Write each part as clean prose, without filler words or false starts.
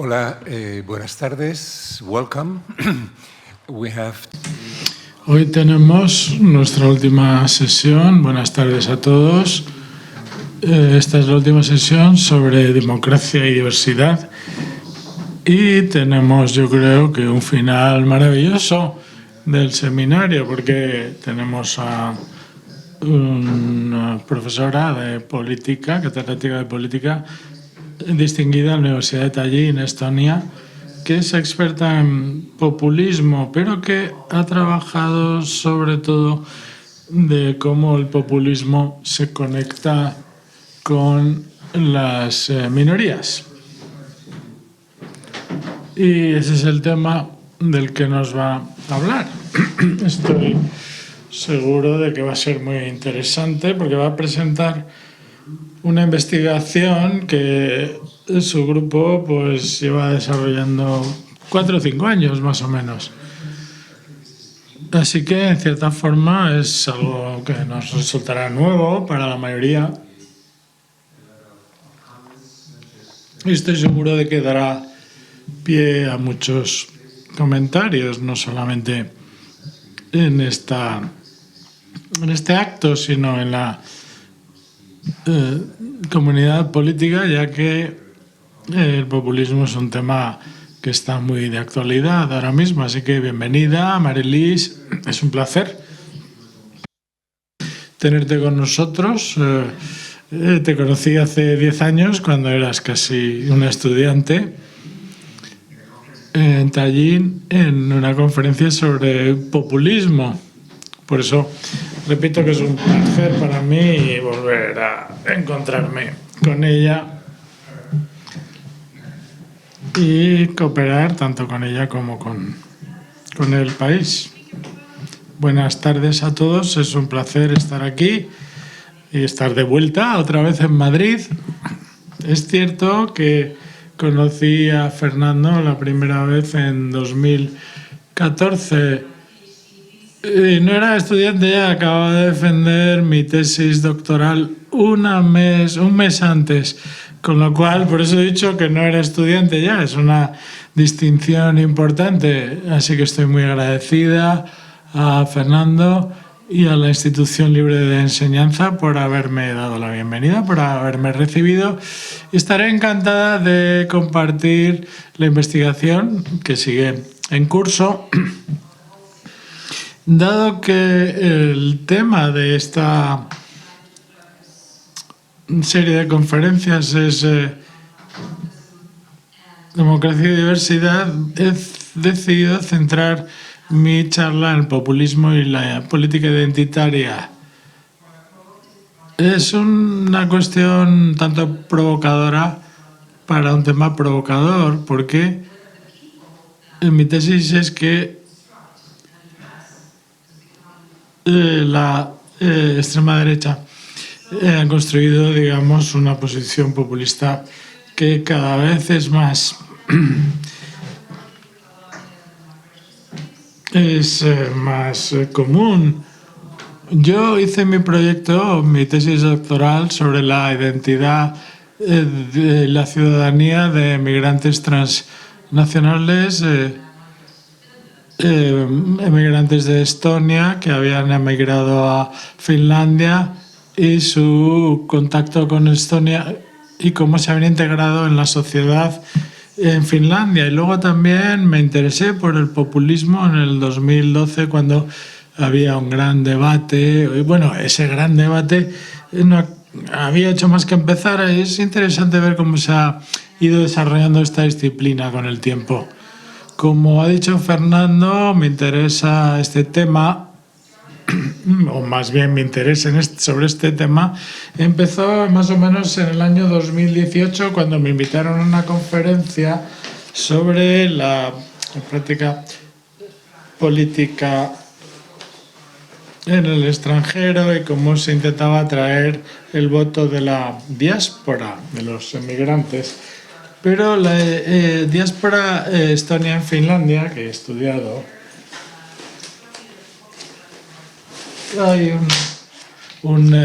Hola, buenas tardes. Welcome. Hoy tenemos nuestra última sesión. Buenas tardes a todos. Esta es la última sesión sobre democracia y diversidad. Y tenemos, yo creo, que un final maravilloso del seminario, porque tenemos a una profesora de política, catedrática de política, distinguida en la Universidad de Tallinn, Estonia, que es experta en populismo, pero que ha trabajado sobre todo de cómo el populismo se conecta con las minorías. Y ese es el tema del que nos va a hablar. Estoy seguro de que va a ser muy interesante porque va a presentar una investigación que su grupo pues lleva desarrollando 4 o 5 años más o menos. Así que en cierta forma es algo que nos resultará nuevo para la mayoría. Y estoy seguro de que dará pie a muchos comentarios, no solamente en este acto, sino en la comunidad política, ya que el populismo es un tema que está muy de actualidad ahora mismo. Así que bienvenida, Marilis, es un placer tenerte con nosotros. Te conocí hace 10 años, cuando eras casi una estudiante, en Tallinn, en una conferencia sobre populismo. Por eso repito que es un placer para mí volver a encontrarme con ella y cooperar tanto con ella como con el país. Buenas tardes a todos, es un placer estar aquí y estar de vuelta otra vez en Madrid. Es cierto que conocí a Fernando la primera vez en 2014. No era estudiante ya, acababa de defender mi tesis doctoral un mes antes, con lo cual, por eso he dicho que no era estudiante ya, es una distinción importante, así que estoy muy agradecida a Fernando y a la Institución Libre de Enseñanza por haberme dado la bienvenida, por haberme recibido, y estaré encantada de compartir la investigación que sigue en curso. Dado que el tema de esta serie de conferencias es democracia y diversidad, he decidido centrar mi charla en el populismo y la política identitaria. Es una cuestión tanto provocadora para un tema provocador, porque en mi tesis es que la extrema derecha ha construido, digamos, una posición populista que cada vez es más común. Yo hice mi proyecto, mi tesis doctoral, sobre la identidad de la ciudadanía de migrantes transnacionales, emigrantes de Estonia que habían emigrado a Finlandia, y su contacto con Estonia y cómo se habían integrado en la sociedad en Finlandia. Y luego también me interesé por el populismo en el 2012, cuando había un gran debate. Y bueno, ese gran debate no había hecho más que empezar. Es interesante ver cómo se ha ido desarrollando esta disciplina con el tiempo. Como ha dicho Fernando, me interesa este tema, o más bien mi interés sobre este tema empezó más o menos en el año 2018, cuando me invitaron a una conferencia sobre la práctica política en el extranjero y cómo se intentaba atraer el voto de la diáspora, de los emigrantes. Pero la diáspora estonia en Finlandia, que he estudiado, hay un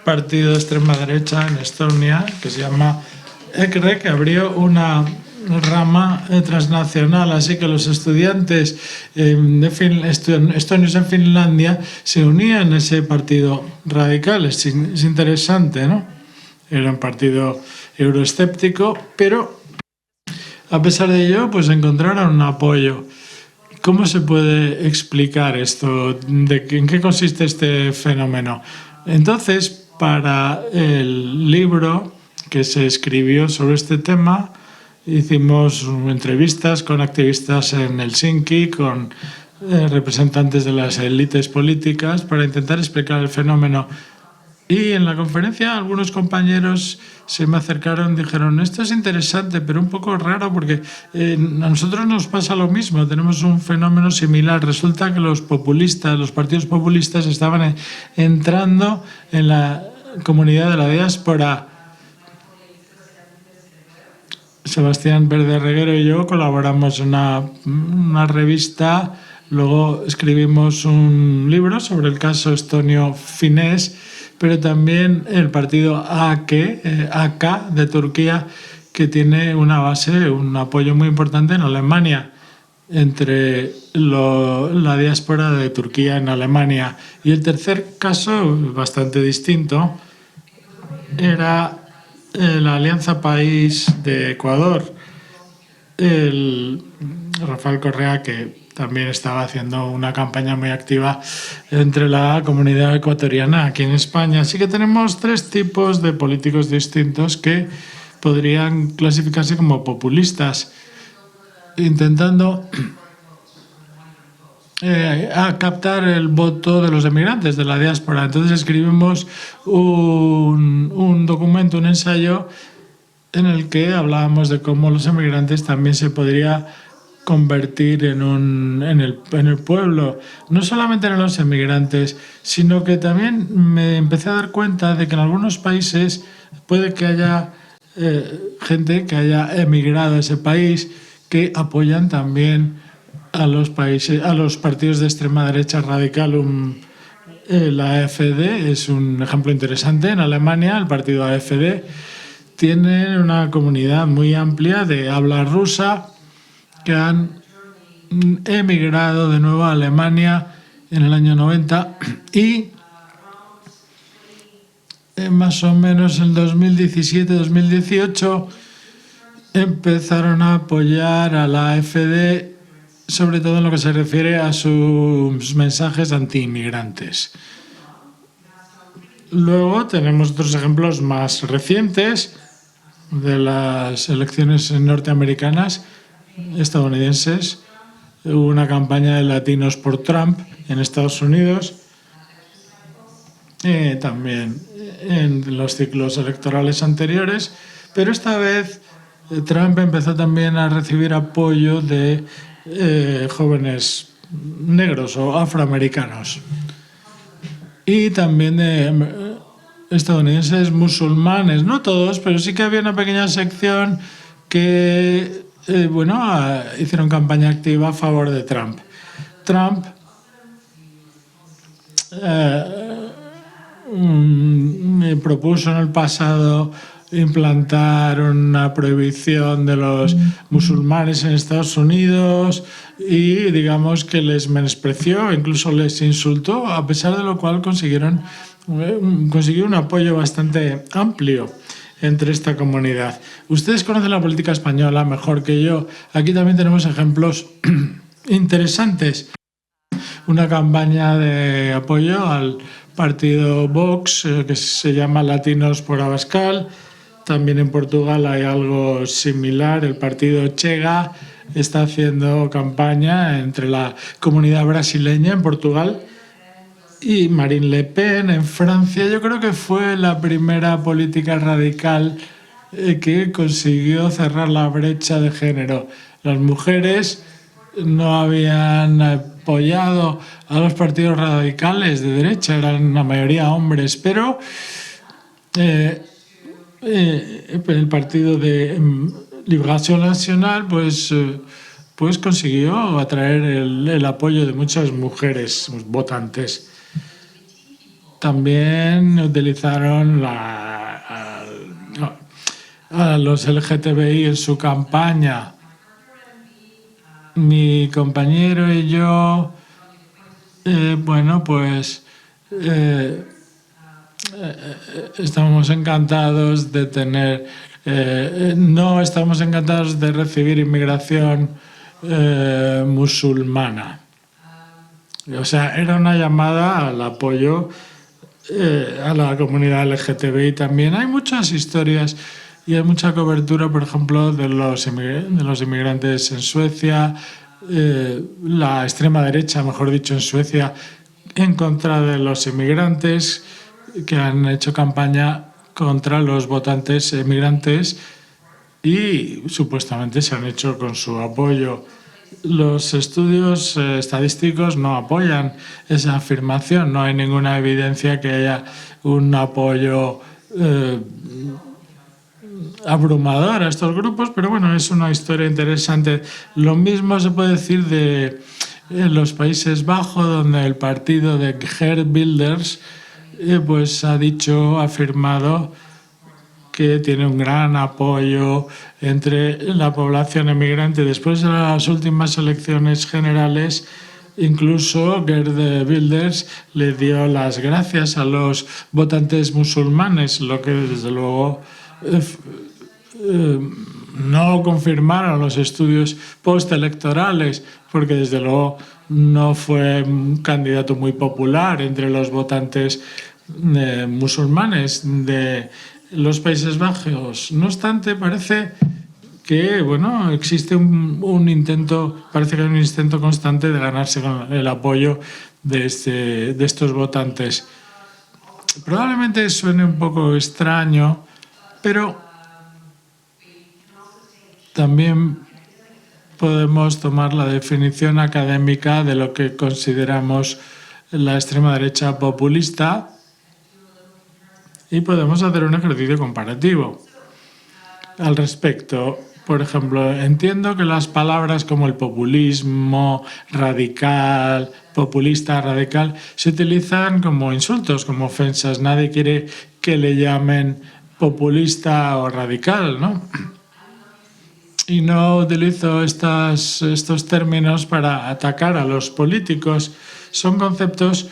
partido de extrema derecha en Estonia que se llama EKRE, que abrió una rama transnacional, así que los estudiantes estonios en Finlandia se unían a ese partido radical. Es interesante, ¿no? Era un partido euroescéptico, pero a pesar de ello, pues encontraron un apoyo. ¿Cómo se puede explicar esto? ¿En qué consiste este fenómeno? Entonces, para el libro que se escribió sobre este tema, hicimos entrevistas con activistas en Helsinki, con representantes de las élites políticas para intentar explicar el fenómeno. Y en la conferencia algunos compañeros se me acercaron y dijeron: esto es interesante, pero un poco raro porque a nosotros nos pasa lo mismo, tenemos un fenómeno similar. Resulta que los partidos populistas estaban entrando en la comunidad de la diáspora. Sebastián Verde Reguero y yo colaboramos en una revista, luego escribimos un libro sobre el caso estonio-finés, pero también el partido AK de Turquía, que tiene una base, un apoyo muy importante en Alemania, entre la diáspora de Turquía en Alemania. Y el tercer caso, bastante distinto, era la Alianza País de Ecuador, el Rafael Correa, que también estaba haciendo una campaña muy activa entre la comunidad ecuatoriana aquí en España. Así que tenemos tres tipos de políticos distintos que podrían clasificarse como populistas, intentando captar el voto de los emigrantes de la diáspora. Entonces escribimos un documento, un ensayo, en el que hablábamos de cómo los emigrantes también se podría convertir en el pueblo. No solamente en los emigrantes, sino que también me empecé a dar cuenta de que en algunos países puede que haya gente que haya emigrado a ese país que apoyan también a los partidos de extrema derecha radical. La AfD es un ejemplo interesante. En Alemania, el partido AfD tiene una comunidad muy amplia de habla rusa que han emigrado de nuevo a Alemania en el año 90 y más o menos en 2017-2018 empezaron a apoyar a la AfD, sobre todo en lo que se refiere a sus mensajes anti-inmigrantes. Luego tenemos otros ejemplos más recientes de las elecciones norteamericanas, estadounidenses. Hubo una campaña de latinos por Trump en Estados Unidos, también en los ciclos electorales anteriores, pero esta vez Trump empezó también a recibir apoyo de jóvenes negros o afroamericanos y también de estadounidenses musulmanes, no todos, pero sí que había una pequeña sección que hicieron campaña activa a favor de Trump. Trump me propuso en el pasado implantar una prohibición de los musulmanes en Estados Unidos y digamos que les menospreció, incluso les insultó, a pesar de lo cual consiguió un apoyo bastante amplio entre esta comunidad. Ustedes conocen la política española mejor que yo. Aquí también tenemos ejemplos interesantes. Una campaña de apoyo al partido Vox, que se llama Latinos por Abascal. También en Portugal hay algo similar. El partido Chega está haciendo campaña entre la comunidad brasileña en Portugal. Y Marine Le Pen en Francia, yo creo que fue la primera política radical que consiguió cerrar la brecha de género. Las mujeres no habían apoyado a los partidos radicales de derecha, eran la mayoría hombres, pero el partido de Liberación Nacional pues consiguió atraer el apoyo de muchas mujeres votantes. También utilizaron a los LGTBI en su campaña. Mi compañero y yo, bueno, pues estamos encantados de tener, no estamos encantados de recibir inmigración musulmana. O sea, era una llamada al apoyo a la comunidad LGTBI también. Hay muchas historias y hay mucha cobertura, por ejemplo, de los inmigrantes en Suecia, la extrema derecha, mejor dicho, en Suecia, en contra de los inmigrantes, que han hecho campaña contra los votantes inmigrantes y supuestamente se han hecho con su apoyo. Los estudios estadísticos no apoyan esa afirmación, no hay ninguna evidencia que haya un apoyo abrumador a estos grupos, pero bueno, es una historia interesante. Lo mismo se puede decir de los Países Bajos, donde el partido de Geert Wilders pues ha afirmado que tiene un gran apoyo entre la población emigrante. Después de las últimas elecciones generales, incluso Geert Wilders le dio las gracias a los votantes musulmanes, lo que desde luego no confirmaron los estudios postelectorales, porque desde luego no fue un candidato muy popular entre los votantes musulmanes de los Países Bajos. No obstante, parece que bueno, existe un intento, parece que hay un intento constante de ganarse el apoyo de estos votantes. Probablemente suene un poco extraño, pero también podemos tomar la definición académica de lo que consideramos la extrema derecha populista y podemos hacer un ejercicio comparativo al respecto. Por ejemplo, entiendo que las palabras como el populismo radical, populista radical, se utilizan como insultos, como ofensas. Nadie quiere que le llamen populista o radical, ¿no? Y no utilizo estos términos para atacar a los políticos. Son conceptos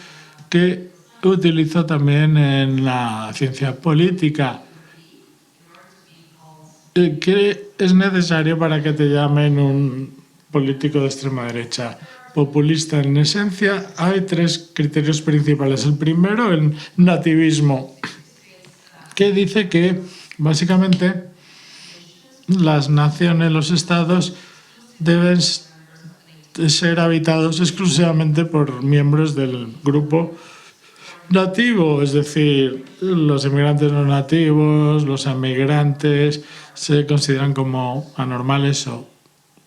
que utilizo también en la ciencia política. ¿Qué es necesario para que te llamen un político de extrema derecha? Populista, en esencia, hay tres criterios principales. El primero, el nativismo, que dice que básicamente las naciones, los estados, deben ser habitados exclusivamente por miembros del grupo nativo, es decir, los inmigrantes no nativos, los emigrantes se consideran como anormales o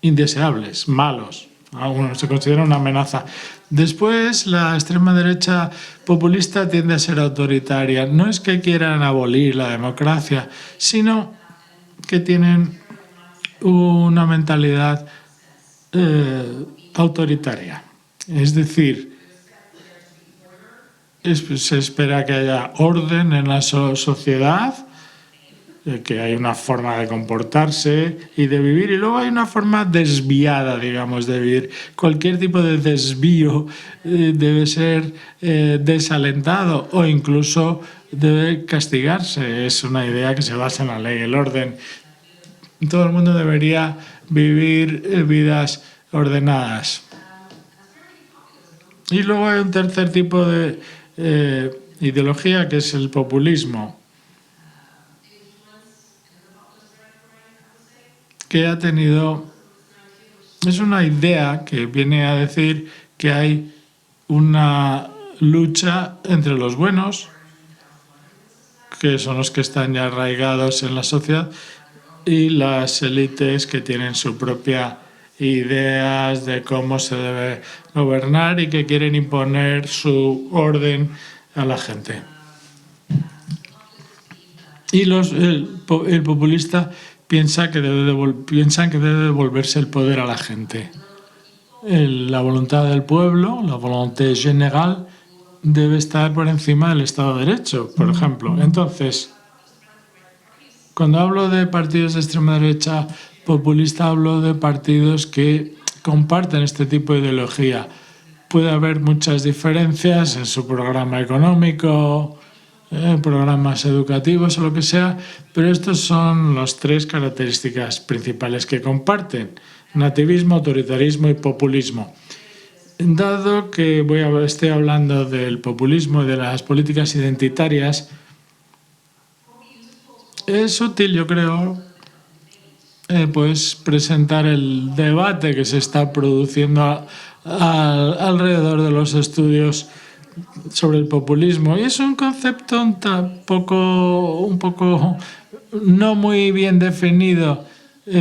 indeseables, malos. Algunos se considera una amenaza. Después, la extrema derecha populista tiende a ser autoritaria. No es que quieran abolir la democracia, sino que tienen una mentalidad autoritaria. Es decir, se espera que haya orden en la sociedad, que hay una forma de comportarse y de vivir, y luego hay una forma desviada, digamos, de vivir. Cualquier tipo de desvío debe ser desalentado o incluso debe castigarse. Es una idea que se basa en la ley, el orden. Todo el mundo debería vivir vidas ordenadas. Y luego hay un tercer tipo de ideología, que es el populismo, que es una idea que viene a decir que hay una lucha entre los buenos, que son los que están ya arraigados en la sociedad, y las élites que tienen su propia ideas de cómo se debe gobernar y que quieren imponer su orden a la gente. Y el populista piensan que debe devolverse el poder a la gente. La voluntad del pueblo, la volonté générale, debe estar por encima del Estado de Derecho, por ejemplo. Entonces, Cuando hablo de partidos de extrema derecha populista, hablo de partidos que comparten este tipo de ideología. Puede haber muchas diferencias en su programa económico, programas educativos o lo que sea, pero estos son las tres características principales que comparten: nativismo, autoritarismo y populismo. Dado que estoy hablando del populismo y de las políticas identitarias, es útil, yo creo, pues presentar el debate que se está produciendo alrededor de los estudios sobre el populismo. Y es un concepto un poco no muy bien definido.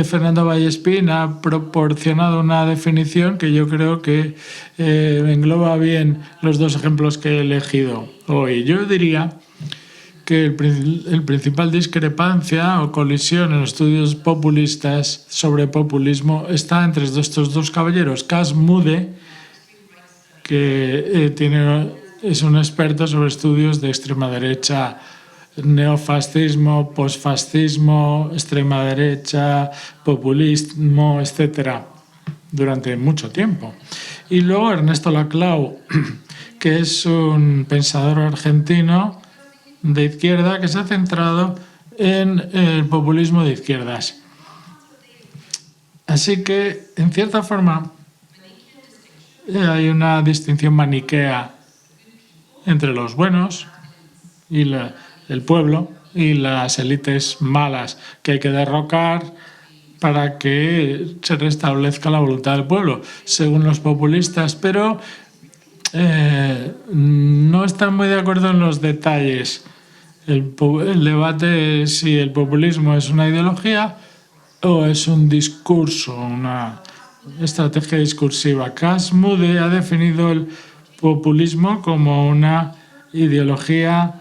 Fernando Vallespín ha proporcionado una definición que yo creo que engloba bien los dos ejemplos que he elegido hoy. Yo diría que el principal discrepancia o colisión en los estudios populistas sobre populismo está entre estos dos caballeros: Cas Mudde, que es un experto sobre estudios de extrema derecha, neofascismo, posfascismo, extrema derecha, populismo, etcétera, durante mucho tiempo. Y luego Ernesto Laclau, que es un pensador argentino de izquierda que se ha centrado en el populismo de izquierdas. Así que, en cierta forma, hay una distinción maniquea entre los buenos y el pueblo y las élites malas que hay que derrocar para que se restablezca la voluntad del pueblo, según los populistas, pero no están muy de acuerdo en los detalles. El debate es si el populismo es una ideología o es un discurso, una estrategia discursiva. Cas Mudde ha definido el populismo como una ideología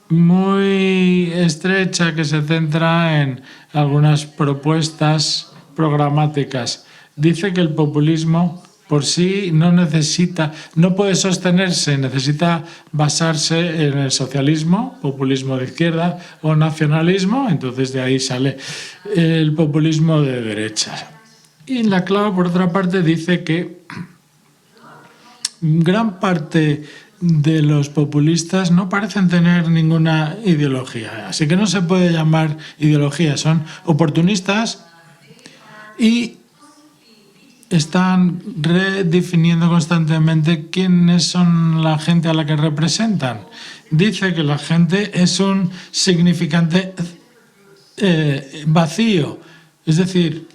muy estrecha que se centra en algunas propuestas programáticas. Dice que el populismo por sí no puede sostenerse, necesita basarse en el socialismo, populismo de izquierda, o nacionalismo. Entonces de ahí sale el populismo de derecha. Y Laclau, por otra parte, dice que gran parte de los populistas no parecen tener ninguna ideología, así que no se puede llamar ideología, son oportunistas y están redefiniendo constantemente quiénes son la gente a la que representan. Dice que la gente es un significante vacío, es decir,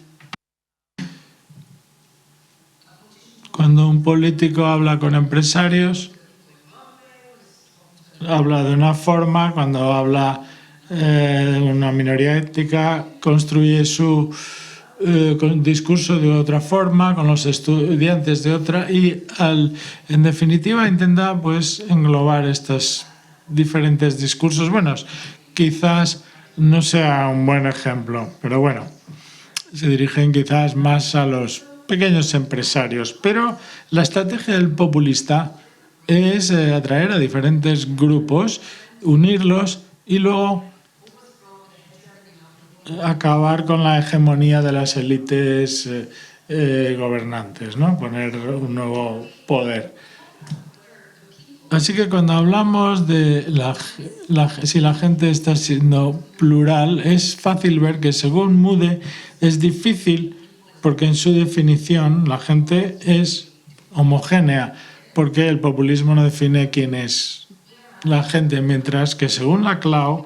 cuando un político habla con empresarios, habla de una forma; cuando habla de una minoría étnica, construye su discurso de otra forma, con los estudiantes de otra, y en definitiva intenta pues englobar estos diferentes discursos. Bueno, quizás no sea un buen ejemplo, pero bueno, se dirigen quizás más a los pequeños empresarios. Pero la estrategia del populista es atraer a diferentes grupos, unirlos y luego acabar con la hegemonía de las élites gobernantes, ¿no? Poner un nuevo poder. Así que cuando hablamos de si la gente está siendo plural, es fácil ver que, según Mudde, es difícil, porque en su definición la gente es homogénea, porque el populismo no define quién es la gente, mientras que, según Laclau,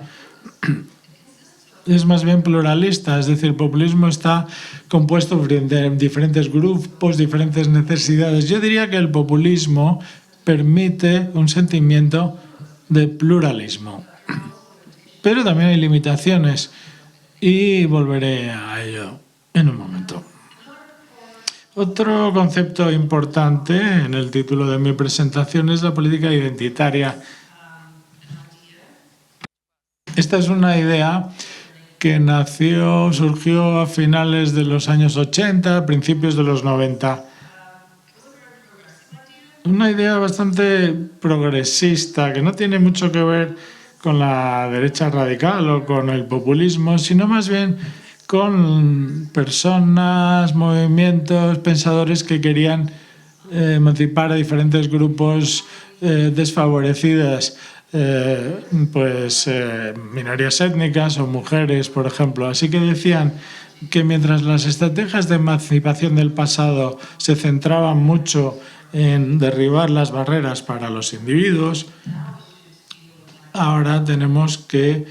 es más bien pluralista, es decir, el populismo está compuesto de diferentes grupos, diferentes necesidades. Yo diría que el populismo permite un sentimiento de pluralismo, pero también hay limitaciones y volveré a ello en un momento. Otro concepto importante en el título de mi presentación es la política identitaria. Esta es una idea que surgió a finales de los años 80, principios de los 90. Una idea bastante progresista, que no tiene mucho que ver con la derecha radical o con el populismo, sino más bien con personas, movimientos, pensadores que querían emancipar a diferentes grupos desfavorecidas, minorías étnicas o mujeres, por ejemplo. Así que decían que mientras las estrategias de emancipación del pasado se centraban mucho en derribar las barreras para los individuos, ahora tenemos que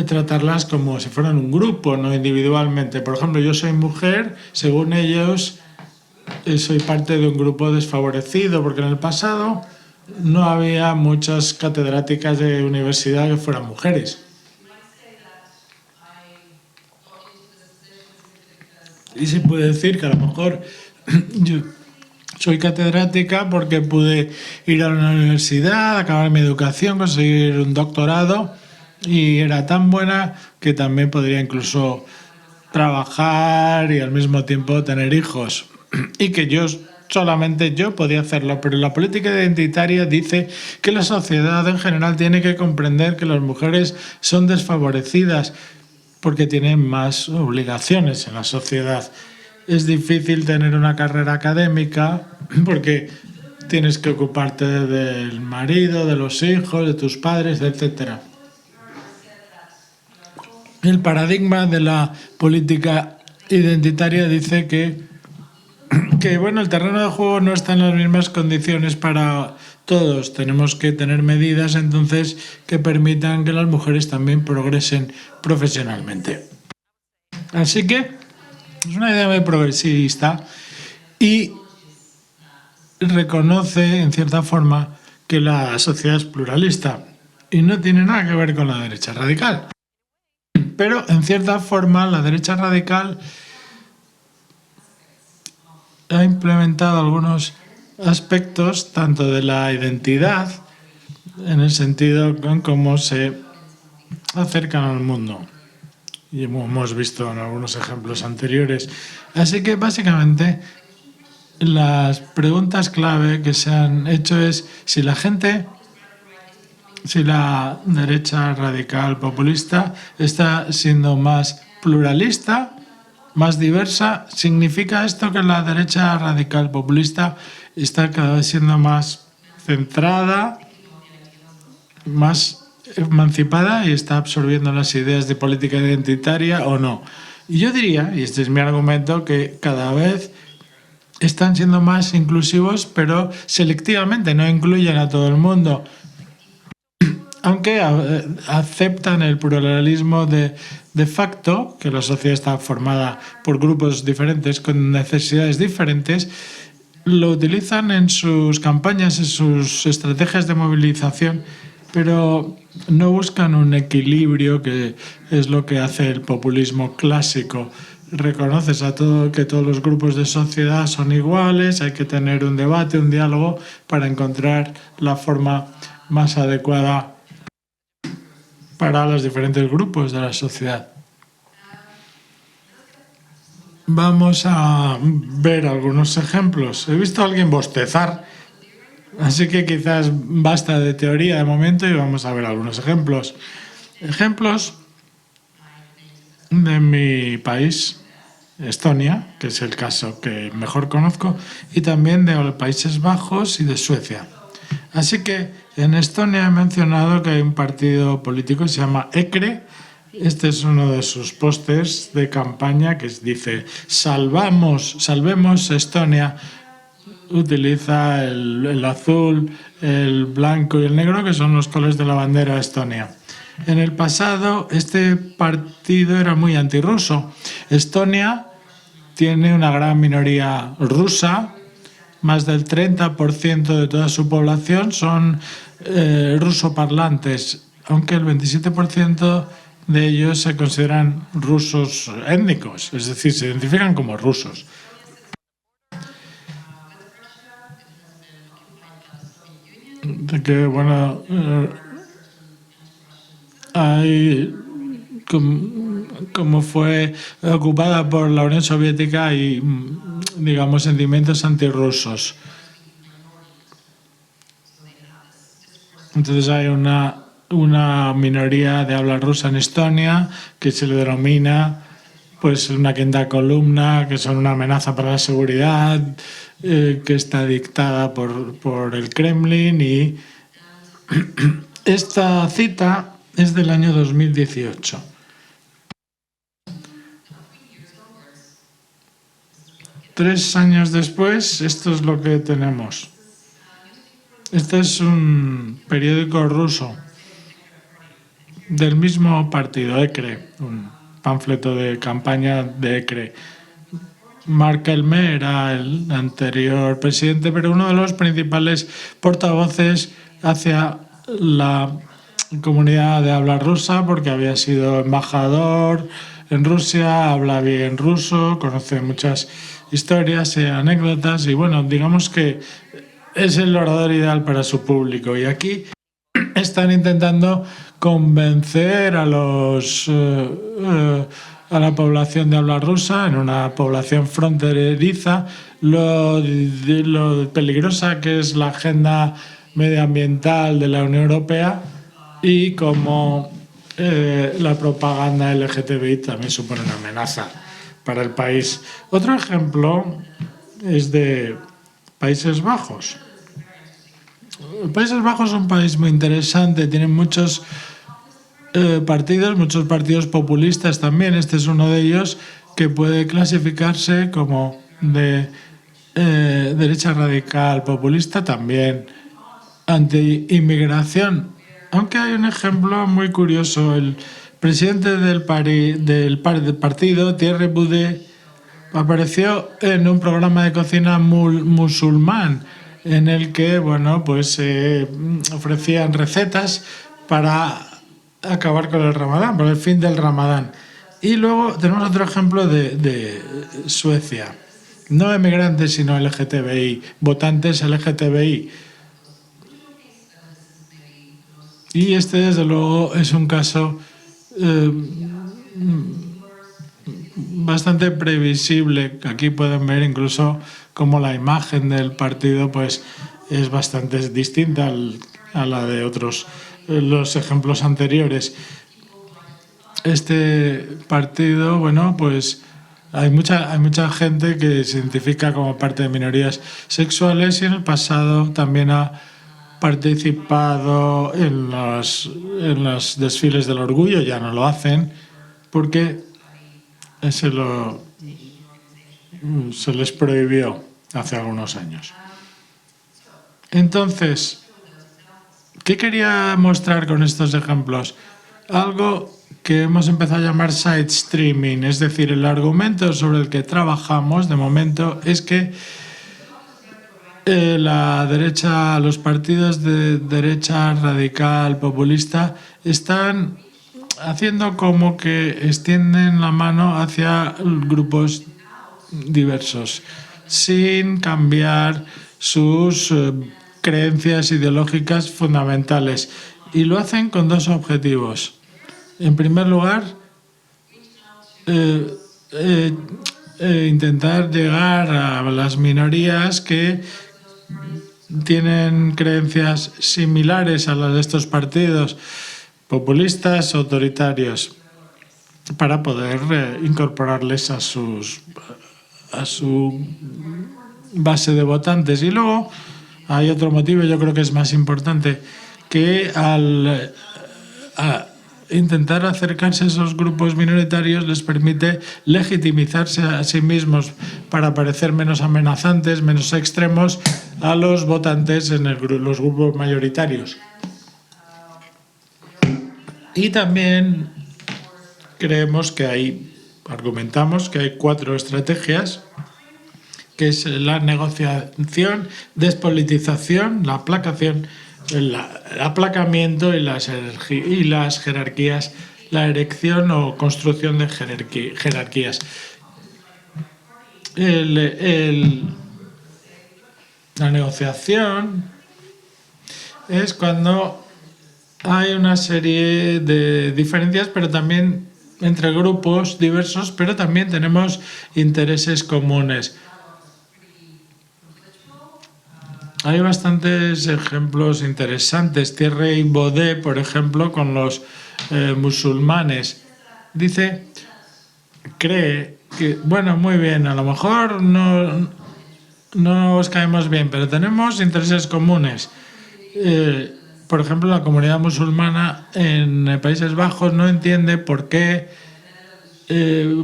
tratarlas como si fueran un grupo, no individualmente. Por ejemplo, yo soy mujer, según ellos, soy parte de un grupo desfavorecido, porque en el pasado no había muchas catedráticas de universidad que fueran mujeres. Y se puede decir que a lo mejor yo soy catedrática porque pude ir a una universidad, acabar mi educación, conseguir un doctorado y era tan buena que también podría incluso trabajar y al mismo tiempo tener hijos. Y que solamente yo podía hacerlo, pero la política identitaria dice que la sociedad en general tiene que comprender que las mujeres son desfavorecidas porque tienen más obligaciones en la sociedad. Es difícil tener una carrera académica porque tienes que ocuparte del marido, de los hijos, de tus padres, etc. El paradigma de la política identitaria dice que el terreno de juego no está en las mismas condiciones para todos. Tenemos que tener medidas entonces que permitan que las mujeres también progresen profesionalmente. Así que es una idea muy progresista y reconoce en cierta forma que la sociedad es pluralista y no tiene nada que ver con la derecha radical. Pero en cierta forma la derecha radical ha implementado algunos aspectos tanto de la identidad en el sentido con cómo se acercan al mundo. Y hemos visto en algunos ejemplos anteriores. Así que básicamente las preguntas clave que se han hecho es si la derecha radical populista está siendo más pluralista, más diversa. ¿Significa esto que la derecha radical populista está cada vez siendo más centrada, más emancipada y está absorbiendo las ideas de política identitaria o no? Y yo diría, y este es mi argumento, que cada vez están siendo más inclusivos, pero selectivamente, no incluyen a todo el mundo. Aunque aceptan el pluralismo de facto, que la sociedad está formada por grupos diferentes con necesidades diferentes, lo utilizan en sus campañas, en sus estrategias de movilización, pero no buscan un equilibrio, que es lo que hace el populismo clásico. Reconoces que todos los grupos de sociedad son iguales, hay que tener un debate, un diálogo para encontrar la forma más adecuada para los diferentes grupos de la sociedad. Vamos a ver algunos ejemplos. He visto a alguien bostezar, así que quizás basta de teoría de momento y vamos a ver algunos ejemplos. Ejemplos de mi país, Estonia, que es el caso que mejor conozco, y también de los Países Bajos y de Suecia. Así que en Estonia he mencionado que hay un partido político que se llama EKRE. Este es uno de sus pósters de campaña que dice salvemos Estonia. Utiliza el azul, el blanco y el negro, que son los colores de la bandera de Estonia. En el pasado este partido era muy antirruso. Estonia tiene una gran minoría rusa. Más del 30% de toda su población son rusoparlantes, aunque el 27% de ellos se consideran rusos étnicos, es decir, se identifican como rusos. Hay como fue ocupada por la Unión Soviética y, digamos, sentimientos antirrusos. Entonces hay una una minoría de habla rusa en Estonia que se le denomina pues una quinta columna, que son una amenaza para la seguridad, que está dictada por el Kremlin. Y esta cita es del año 2018. Tres años después, esto es lo que tenemos. Este es un periódico ruso del mismo partido, ECRE, un panfleto de campaña de ECRE. Mark Elme era el anterior presidente, pero uno de los principales portavoces hacia la comunidad de habla rusa, porque había sido embajador en Rusia, habla bien ruso, conoce muchas historias y anécdotas, y bueno, digamos que es el orador ideal para su público. Y aquí están intentando convencer a la población de habla rusa, en una población fronteriza, lo peligrosa que es la agenda medioambiental de la Unión Europea y cómo la propaganda LGTBI también supone una amenaza para el país. Otro ejemplo es de Países Bajos. Países Bajos es un país muy interesante, tienen muchos partidos populistas también. Este es uno de ellos, que puede clasificarse como de derecha radical populista, también anti-inmigración. Aunque hay un ejemplo muy curioso. El presidente del partido, Thierry Baudet, apareció en un programa de cocina musulmán en el que, bueno, pues ofrecían recetas para acabar con el Ramadán, por el fin del Ramadán. Y luego tenemos otro ejemplo de Suecia. No emigrantes, sino LGTBI, votantes LGTBI. Y este, desde luego, es un caso bastante previsible. Aquí pueden ver incluso cómo la imagen del partido pues es bastante distinta a la de otros, los ejemplos anteriores. Este partido, bueno, pues hay mucha gente que se identifica como parte de minorías sexuales y en el pasado también ha participado en los desfiles del orgullo. Ya no lo hacen porque se les prohibió hace algunos años. Entonces, ¿qué quería mostrar con estos ejemplos? Algo que hemos empezado a llamar side streaming, es decir, el argumento sobre el que trabajamos de momento es que la derecha, los partidos de derecha radical populista están haciendo como que extienden la mano hacia grupos diversos, sin cambiar sus creencias ideológicas fundamentales. Y lo hacen con dos objetivos. En primer lugar, intentar llegar a las minorías que tienen creencias similares a las de estos partidos populistas, autoritarios, para poder incorporarles a su base de votantes. Y luego hay otro motivo, yo creo que es más importante, que al intentar acercarse a esos grupos minoritarios les permite legitimizarse a sí mismos para parecer menos amenazantes, menos extremos a los votantes en los grupos mayoritarios. Y también argumentamos que hay 4 estrategias, que es la negociación, despolitización, la aplacación, el aplacamiento y las jerarquías, la erección o construcción de jerarquías. La negociación es cuando hay una serie de diferencias, pero también entre grupos diversos, pero también tenemos intereses comunes. Hay bastantes ejemplos interesantes. Thierry Baudet, por ejemplo, con los musulmanes. Cree que, bueno, muy bien, a lo mejor no os caemos bien, pero tenemos intereses comunes. Por ejemplo, la comunidad musulmana en Países Bajos no entiende por qué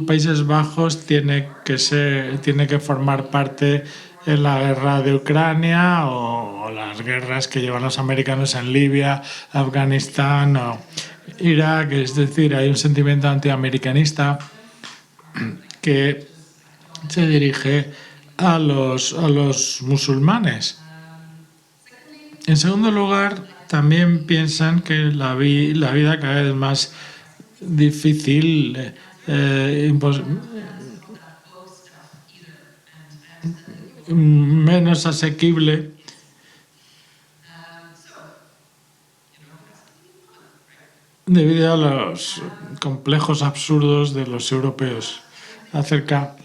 Países Bajos tiene que formar parte en la guerra de Ucrania o las guerras que llevan los americanos en Libia, Afganistán o Irak. Es decir, hay un sentimiento antiamericanista que se dirige a los musulmanes. En segundo lugar, también piensan que la vida cada vez es más difícil, menos asequible, debido a los complejos absurdos de los europeos acerca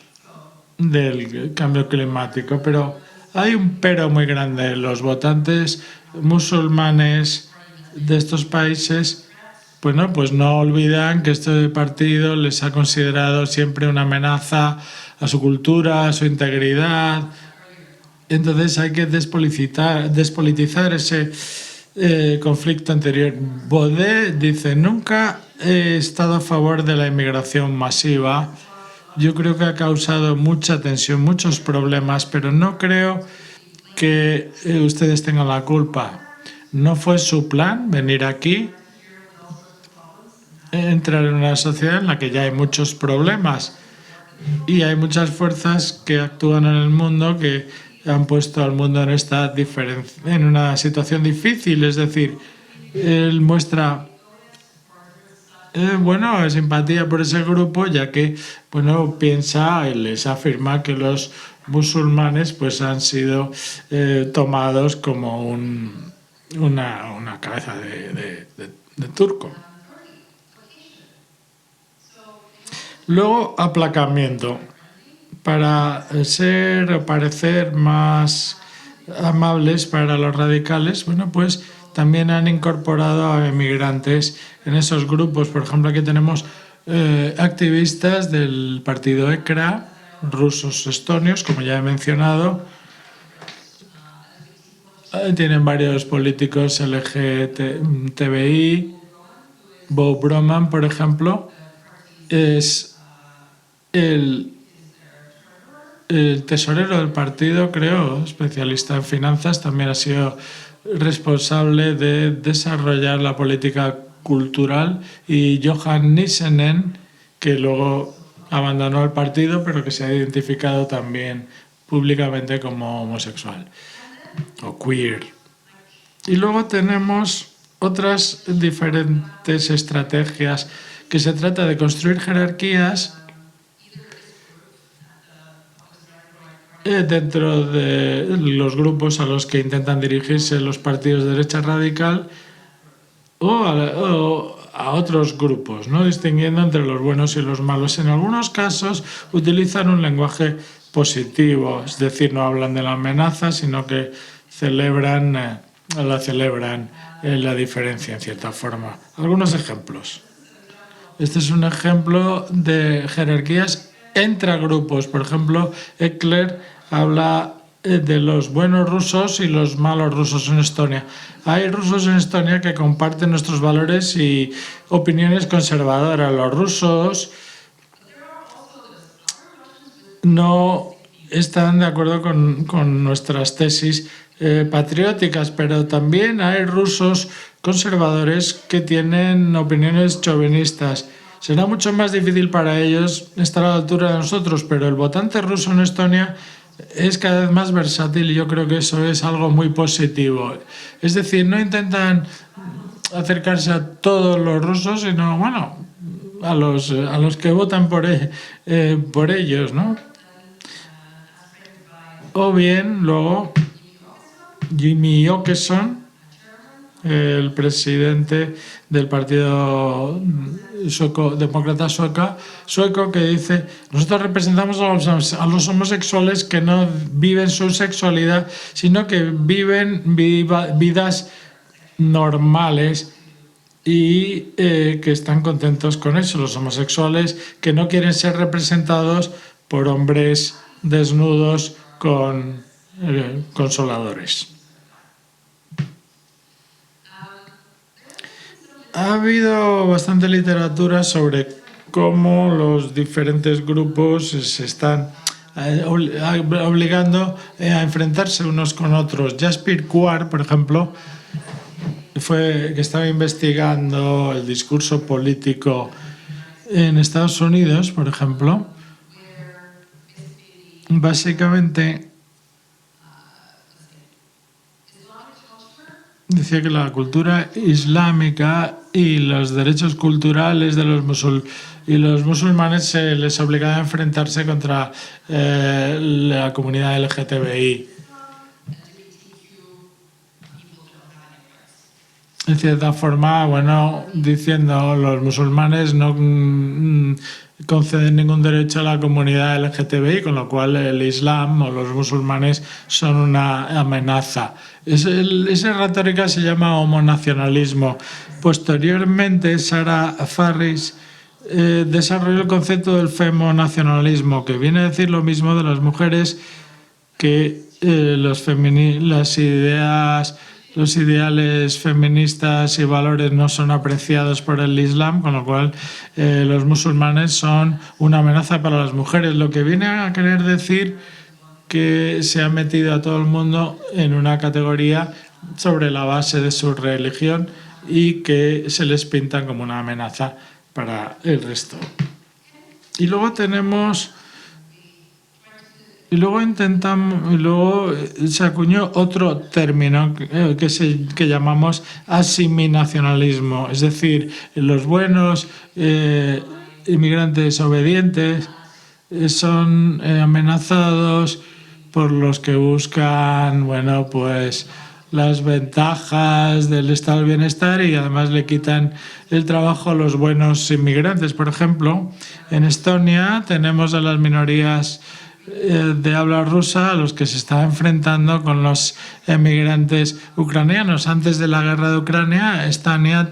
del cambio climático. Pero hay un pero muy grande. Los votantes musulmanes de estos países pues no olvidan que este partido les ha considerado siempre una amenaza a su cultura, a su integridad. Entonces hay que despolitizar ese conflicto anterior. Baudet dice: nunca he estado a favor de la inmigración masiva. Yo creo que ha causado mucha tensión, muchos problemas, pero no creo que ustedes tengan la culpa. No fue su plan venir aquí, entrar en una sociedad en la que ya hay muchos problemas y hay muchas fuerzas que actúan en el mundo que han puesto al mundo en una situación difícil. Es decir, él muestra simpatía por ese grupo, ya que les afirma que los musulmanes pues han sido tomados como una cabeza de turco. Luego, aplacamiento. Para parecer más amables para los radicales, pues también han incorporado a emigrantes en esos grupos. Por ejemplo, aquí tenemos activistas del partido ECRA, rusos estonios, como ya he mencionado. Tienen varios políticos LGTBI. Bo Broman, por ejemplo, es el tesorero del partido, creo, especialista en finanzas. También ha sido responsable de desarrollar la política cultural. Y Johan Nissinen, que luego abandonó el partido, pero que se ha identificado también públicamente como homosexual o queer. Y luego tenemos otras diferentes estrategias, que se trata de construir jerarquías dentro de los grupos a los que intentan dirigirse los partidos de derecha radical o a otros grupos, ¿no? Distinguiendo entre los buenos y los malos. En algunos casos utilizan un lenguaje positivo, es decir, no hablan de la amenaza, sino que celebran la diferencia en cierta forma. Algunos ejemplos. Este es un ejemplo de jerarquías entre grupos. Por ejemplo, Eckler habla de los buenos rusos y los malos rusos en Estonia. Hay rusos en Estonia que comparten nuestros valores y opiniones conservadoras. Los rusos no están de acuerdo con nuestras tesis patrióticas, pero también hay rusos conservadores que tienen opiniones chauvinistas. Será mucho más difícil para ellos estar a la altura de nosotros, pero el votante ruso en Estonia es cada vez más versátil y yo creo que eso es algo muy positivo. Es decir, no intentan acercarse a todos los rusos, sino a los que votan por ellos, ¿no? O bien, luego, Jimmy Åkesson, el presidente del partido demócrata sueco, que dice: nosotros representamos a los homosexuales que no viven su sexualidad, sino que viven vidas normales y que están contentos con eso. Los homosexuales que no quieren ser representados por hombres desnudos con consoladores. Ha habido bastante literatura sobre cómo los diferentes grupos se están obligando a enfrentarse unos con otros. Jasper Cuar, por ejemplo, que estaba investigando el discurso político en Estados Unidos, por ejemplo, básicamente decía que la cultura islámica y los derechos culturales de los musulmanes se les obligaba a enfrentarse contra la comunidad LGTBI. De cierta forma, diciendo los musulmanes no conceden ningún derecho a la comunidad LGTBI, con lo cual el Islam o los musulmanes son una amenaza. Esa retórica se llama homonacionalismo. Posteriormente, Sarah Farris desarrolló el concepto del femonacionalismo, que viene a decir lo mismo de las mujeres, que los ideales feministas y valores no son apreciados por el Islam, con lo cual los musulmanes son una amenaza para las mujeres, lo que viene a querer decir que se ha metido a todo el mundo en una categoría sobre la base de su religión y que se les pintan como una amenaza para el resto. Y luego se acuñó otro término que llamamos asimilacionalismo, es decir, los buenos inmigrantes obedientes son amenazados por los que buscan, las ventajas del estado del bienestar y además le quitan el trabajo a los buenos inmigrantes. Por ejemplo, en Estonia tenemos a las minorías de habla rusa a los que se está enfrentando con los emigrantes ucranianos. Antes de la guerra de Ucrania, Estonia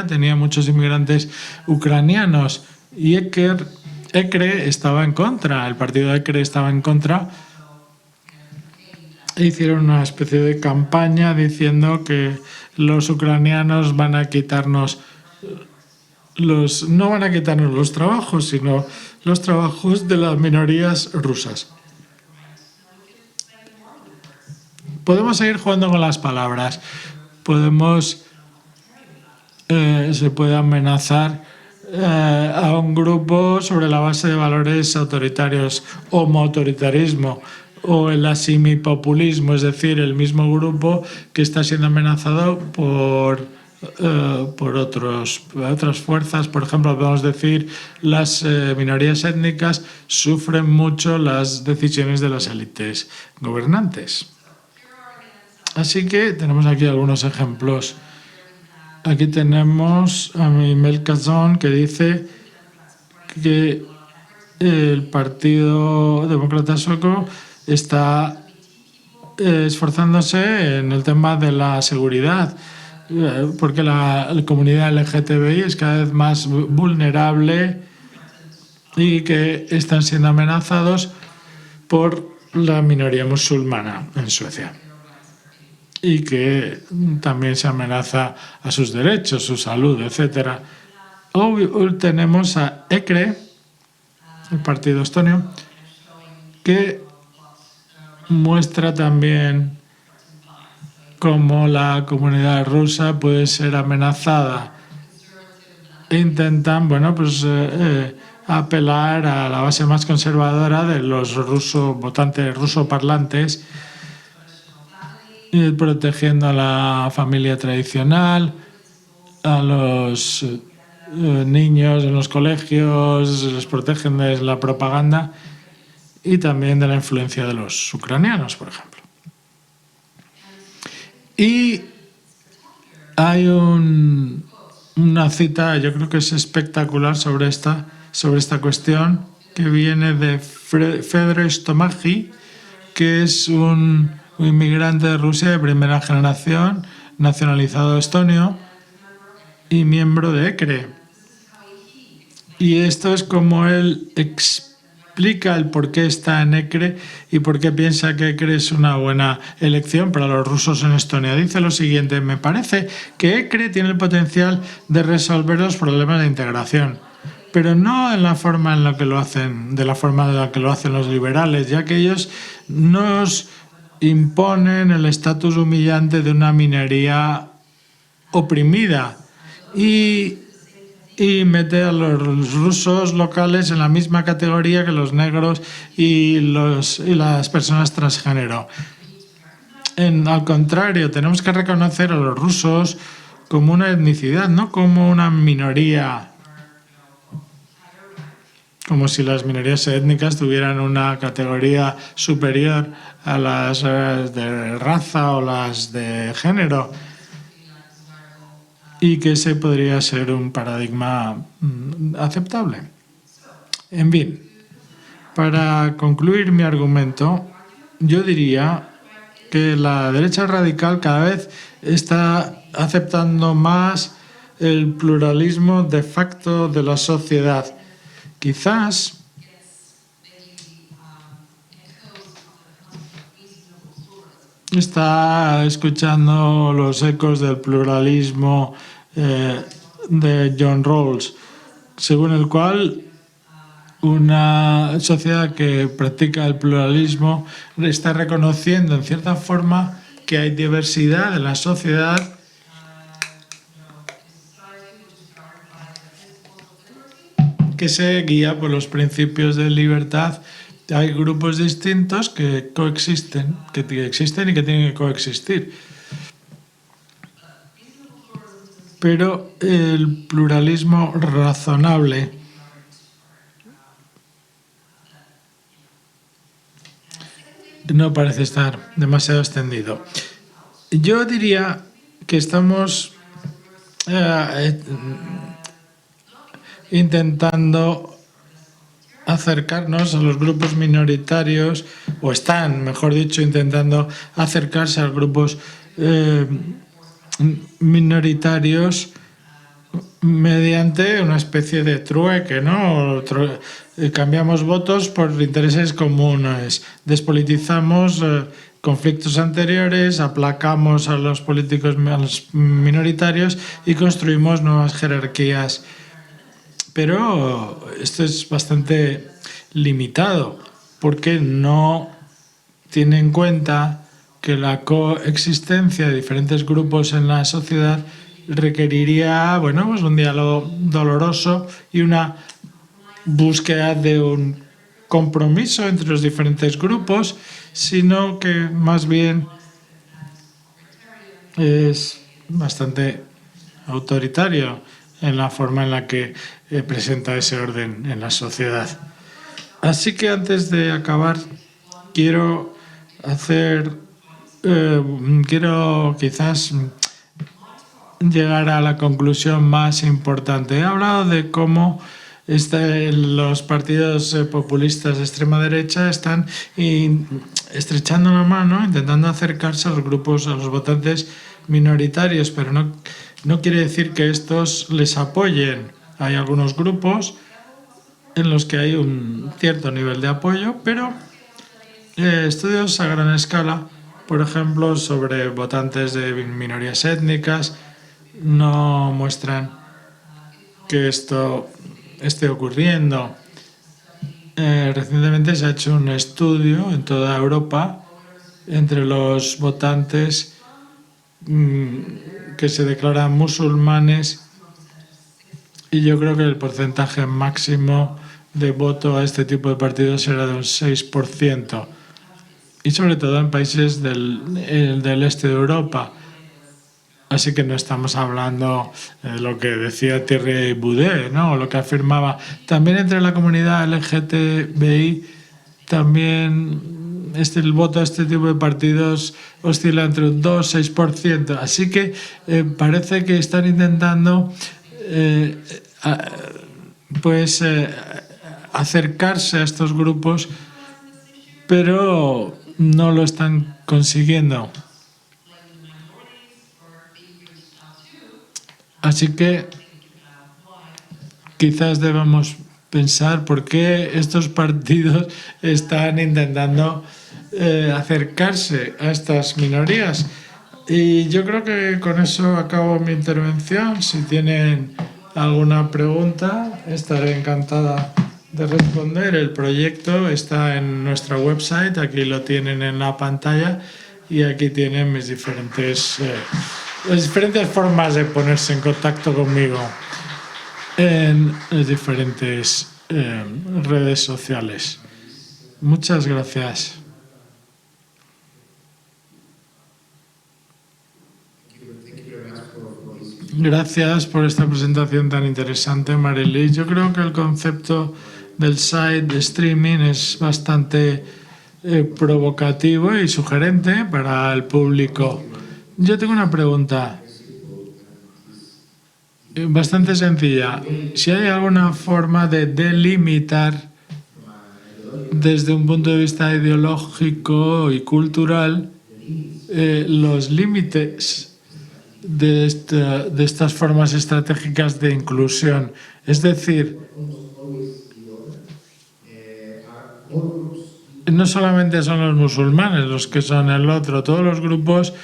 tenía muchos inmigrantes ucranianos y ECRE estaba en contra, el partido ECRE estaba en contra. Hicieron una especie de campaña diciendo que los ucranianos no van a quitarnos los trabajos, sino los trabajos de las minorías rusas. Podemos seguir jugando con las palabras. Se puede amenazar a un grupo sobre la base de valores autoritarios, homoautoritarismo, o el asimipopulismo, es decir, el mismo grupo que está siendo amenazado por otras fuerzas. Por ejemplo, podemos decir las minorías étnicas sufren mucho las decisiones de las élites gobernantes. Así que tenemos aquí algunos ejemplos. Aquí tenemos a Mel Kazon, que dice que el Partido Demócrata Sueco está esforzándose en el tema de la seguridad, porque la comunidad LGTBI es cada vez más vulnerable y que están siendo amenazados por la minoría musulmana en Suecia y que también se amenaza a sus derechos, su salud, etc. Hoy tenemos a ECRE, el partido estonio, que muestra también cómo la comunidad rusa puede ser amenazada. Intentan, apelar a la base más conservadora de los votantes rusoparlantes, protegiendo a la familia tradicional, a los niños en los colegios, les protegen de la propaganda y también de la influencia de los ucranianos, por ejemplo. Y hay una cita, yo creo que es espectacular sobre esta cuestión, que viene de Fedor Stomagi, que es un inmigrante de Rusia de primera generación, nacionalizado estonio y miembro de ECRE. Y esto es como él explica el por qué está en ECRE y por qué piensa que ECRE es una buena elección para los rusos en Estonia. Dice lo siguiente: me parece que ECRE tiene el potencial de resolver los problemas de integración, pero no en la forma en la que lo hacen, de la forma de la que lo hacen los liberales, ya que ellos nos imponen el estatus humillante de una minoría oprimida y mete a los rusos locales en la misma categoría que los negros y las personas transgénero. Al contrario, tenemos que reconocer a los rusos como una etnicidad, no como una minoría, como si las minorías étnicas tuvieran una categoría superior a las de raza o las de género, y que ese podría ser un paradigma aceptable. En fin, para concluir mi argumento, yo diría que la derecha radical cada vez está aceptando más el pluralismo de facto de la sociedad. Quizás está escuchando los ecos del pluralismo de John Rawls, según el cual una sociedad que practica el pluralismo está reconociendo en cierta forma que hay diversidad en la sociedad que se guía por los principios de libertad. Hay grupos distintos que coexisten, que existen y que tienen que coexistir. Pero el pluralismo razonable no parece estar demasiado extendido. Yo diría que estamos intentando acercarnos a los grupos minoritarios, o están, mejor dicho, intentando acercarse a los grupos minoritarios mediante una especie de trueque, ¿no? Cambiamos votos por intereses comunes, despolitizamos conflictos anteriores, aplacamos a los políticos, a los minoritarios y construimos nuevas jerarquías. Pero esto es bastante limitado porque no tiene en cuenta que la coexistencia de diferentes grupos en la sociedad requeriría, pues un diálogo doloroso y una búsqueda de un compromiso entre los diferentes grupos, sino que más bien es bastante autoritario en la forma en la que presenta ese orden en la sociedad. Así que antes de acabar, quiero quizás llegar a la conclusión más importante. He hablado de cómo los partidos populistas de extrema derecha están estrechando la mano, intentando acercarse a los grupos, a los votantes minoritarios, pero no quiere decir que estos les apoyen. Hay algunos grupos en los que hay un cierto nivel de apoyo, pero estudios a gran escala, por ejemplo, sobre votantes de minorías étnicas, no muestran que esto esté ocurriendo. Recientemente se ha hecho un estudio en toda Europa entre los votantes que se declaran musulmanes, y yo creo que el porcentaje máximo de voto a este tipo de partidos era de un 6%, y sobre todo en países del este de Europa. Así que no estamos hablando de lo que decía Thierry Baudet, ¿no? O lo que afirmaba. También entre la comunidad LGTBI también el voto a este tipo de partidos oscila entre un 2-6%. Así que parece que están intentando acercarse a estos grupos, pero no lo están consiguiendo. Así que quizás debamos pensar por qué estos partidos están intentando acercarse a estas minorías. Y yo creo que con eso acabo mi intervención. Si tienen alguna pregunta, estaré encantada de responder. El proyecto está en nuestra website, aquí lo tienen en la pantalla y aquí tienen mis las diferentes formas de ponerse en contacto conmigo en las diferentes redes sociales. Muchas gracias. Gracias por esta presentación tan interesante, Marilis. Yo creo que el concepto del side streaming es bastante provocativo y sugerente para el público. Yo tengo una pregunta bastante sencilla. Si hay alguna forma de delimitar desde un punto de vista ideológico y cultural los límites de estas formas estratégicas de inclusión. Es decir, no solamente son los musulmanes los que son el otro, todos los grupos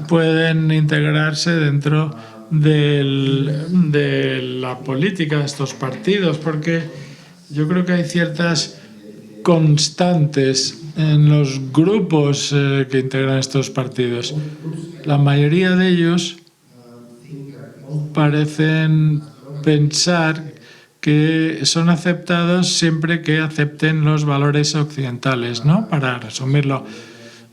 pueden integrarse dentro de la política de estos partidos, porque yo creo que hay ciertas constantes en los grupos que integran estos partidos. La mayoría de ellos parecen pensar que son aceptados siempre que acepten los valores occidentales, ¿no? Para resumirlo,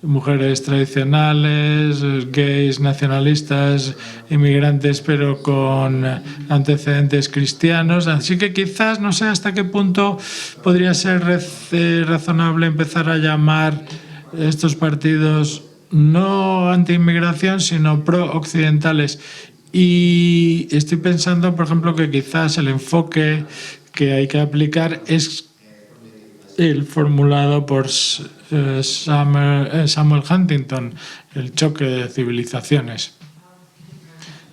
mujeres tradicionales, gays, nacionalistas, inmigrantes, pero con antecedentes cristianos. Así que quizás, no sé hasta qué punto podría ser razonable empezar a llamar estos partidos no anti-inmigración, sino pro-occidentales. Y estoy pensando, por ejemplo, que quizás el enfoque que hay que aplicar es el formulado por Samuel Huntington, el choque de civilizaciones.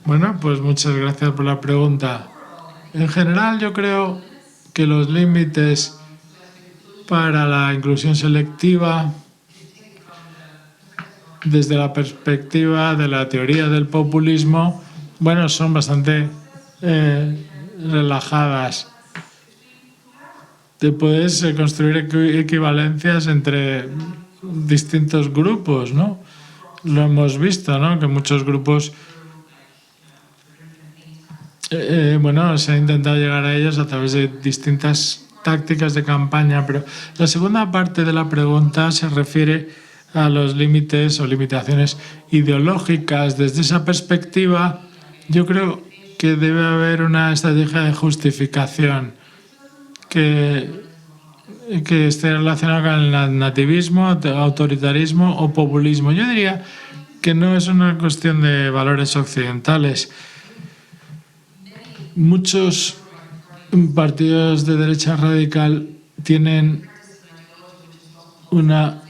Bueno, pues muchas gracias por la pregunta. En general, yo creo que los límites para la inclusión selectiva, desde la perspectiva de la teoría del populismo, bueno, son bastante relajadas. Te puedes construir equivalencias entre distintos grupos, ¿no? Lo hemos visto, ¿no? Que muchos grupos, se ha intentado llegar a ellos a través de distintas tácticas de campaña, pero la segunda parte de la pregunta se refiere a los límites o limitaciones ideológicas. Desde esa perspectiva, yo creo que debe haber una estrategia de justificación que esté relacionada con el nativismo, autoritarismo o populismo. Yo diría que no es una cuestión de valores occidentales. Muchos partidos de derecha radical tienen una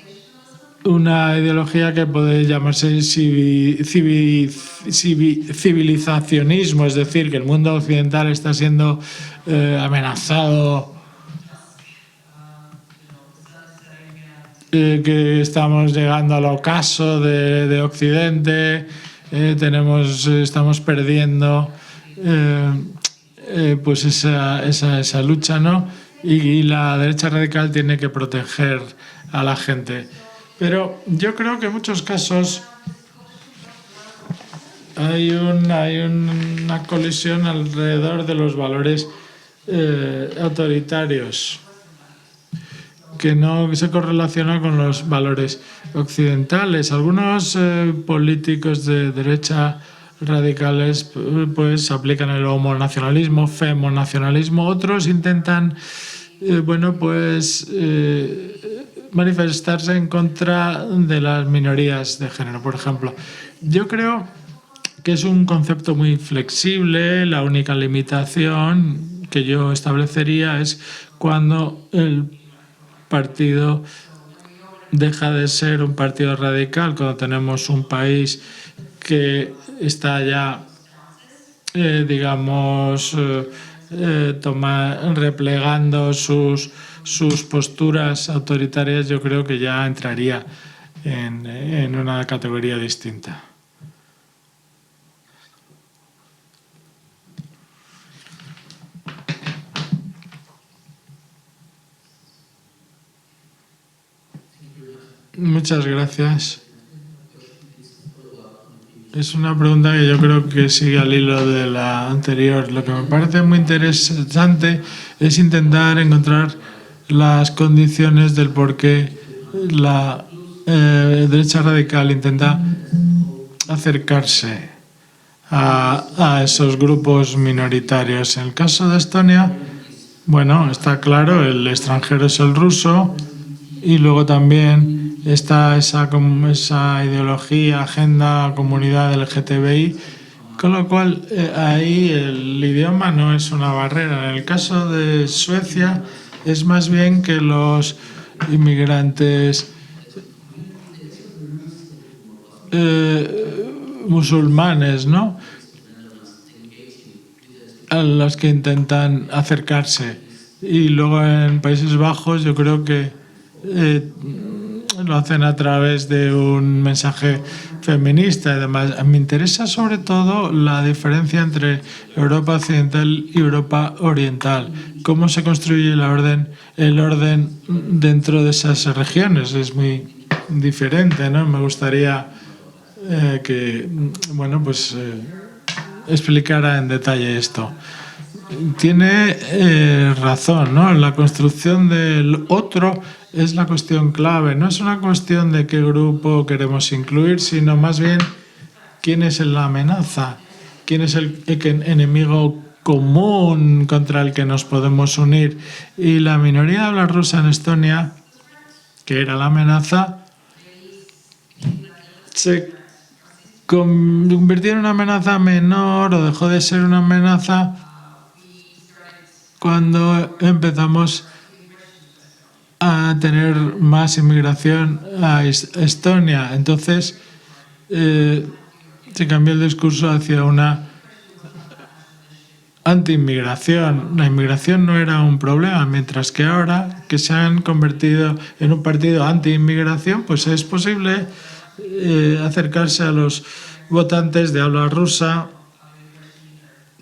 ideología que puede llamarse civilizacionismo, es decir, que el mundo occidental está siendo amenazado, que estamos llegando al ocaso de Occidente, estamos perdiendo pues esa lucha, ¿no? Y la derecha radical tiene que proteger a la gente. Pero yo creo que en muchos casos hay una colisión alrededor de los valores autoritarios, que no se correlaciona con los valores occidentales. Algunos políticos de derecha radicales pues aplican el homonacionalismo, femonacionalismo. Otros intentan manifestarse en contra de las minorías de género, por ejemplo. Yo creo que es un concepto muy flexible. La única limitación que yo establecería es cuando el partido deja de ser un partido radical, cuando tenemos un país que está ya, replegando sus posturas autoritarias. Yo creo que ya entraría en una categoría distinta. Muchas gracias. Es una pregunta que yo creo que sigue al hilo de la anterior. Lo que me parece muy interesante es intentar encontrar las condiciones del por qué la derecha radical intenta acercarse a esos grupos minoritarios. En el caso de Estonia, bueno, está claro, el extranjero es el ruso, y luego también está esa ideología, agenda, comunidad LGTBI, con lo cual ahí el idioma no es una barrera. En el caso de Suecia es más bien que los inmigrantes musulmanes, ¿no?, a los que intentan acercarse. Y luego en Países Bajos yo creo que lo hacen a través de un mensaje feminista y demás. Me interesa sobre todo la diferencia entre Europa occidental y Europa oriental. Cómo se construye el orden dentro de esas regiones. Es muy diferente, ¿no? Me gustaría que, bueno, pues explicara en detalle esto. Tiene razón, ¿no? La construcción del otro es la cuestión clave. No es una cuestión de qué grupo queremos incluir, sino más bien quién es la amenaza, quién es el enemigo común contra el que nos podemos unir. Y la minoría de habla rusa en Estonia, que era la amenaza, se convirtió en una amenaza menor o dejó de ser una amenaza cuando empezamos a tener más inmigración a Estonia. Entonces se cambió el discurso hacia una anti-inmigración. La inmigración no era un problema, mientras que ahora que se han convertido en un partido anti-inmigración, pues es posible acercarse a los votantes de habla rusa,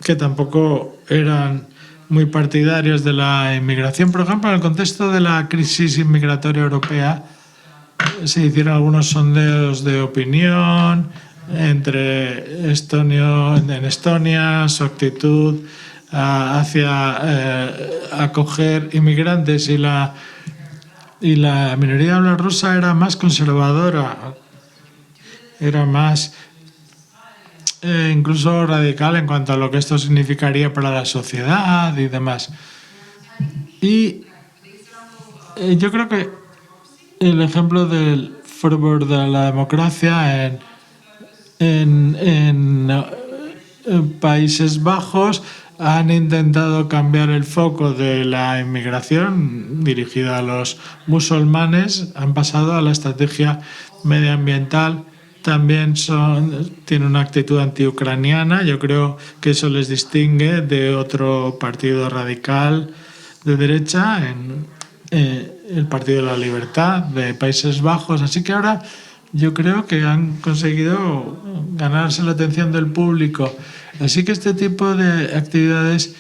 que tampoco eran muy partidarios de la inmigración. Por ejemplo, en el contexto de la crisis inmigratoria europea, se hicieron algunos sondeos de opinión entre en Estonia, su actitud hacia acoger inmigrantes, y la minoría de habla rusa era más conservadora, era más incluso radical en cuanto a lo que esto significaría para la sociedad y demás. Y yo creo que el ejemplo del fervor de la democracia en Países Bajos han intentado cambiar el foco de la inmigración dirigida a los musulmanes, han pasado a la estrategia medioambiental. También tienen una actitud antiucraniana. Yo creo que eso les distingue de otro partido radical de derecha, el Partido de la Libertad de Países Bajos. Así que ahora yo creo que han conseguido ganarse la atención del público. Así que este tipo de actividades,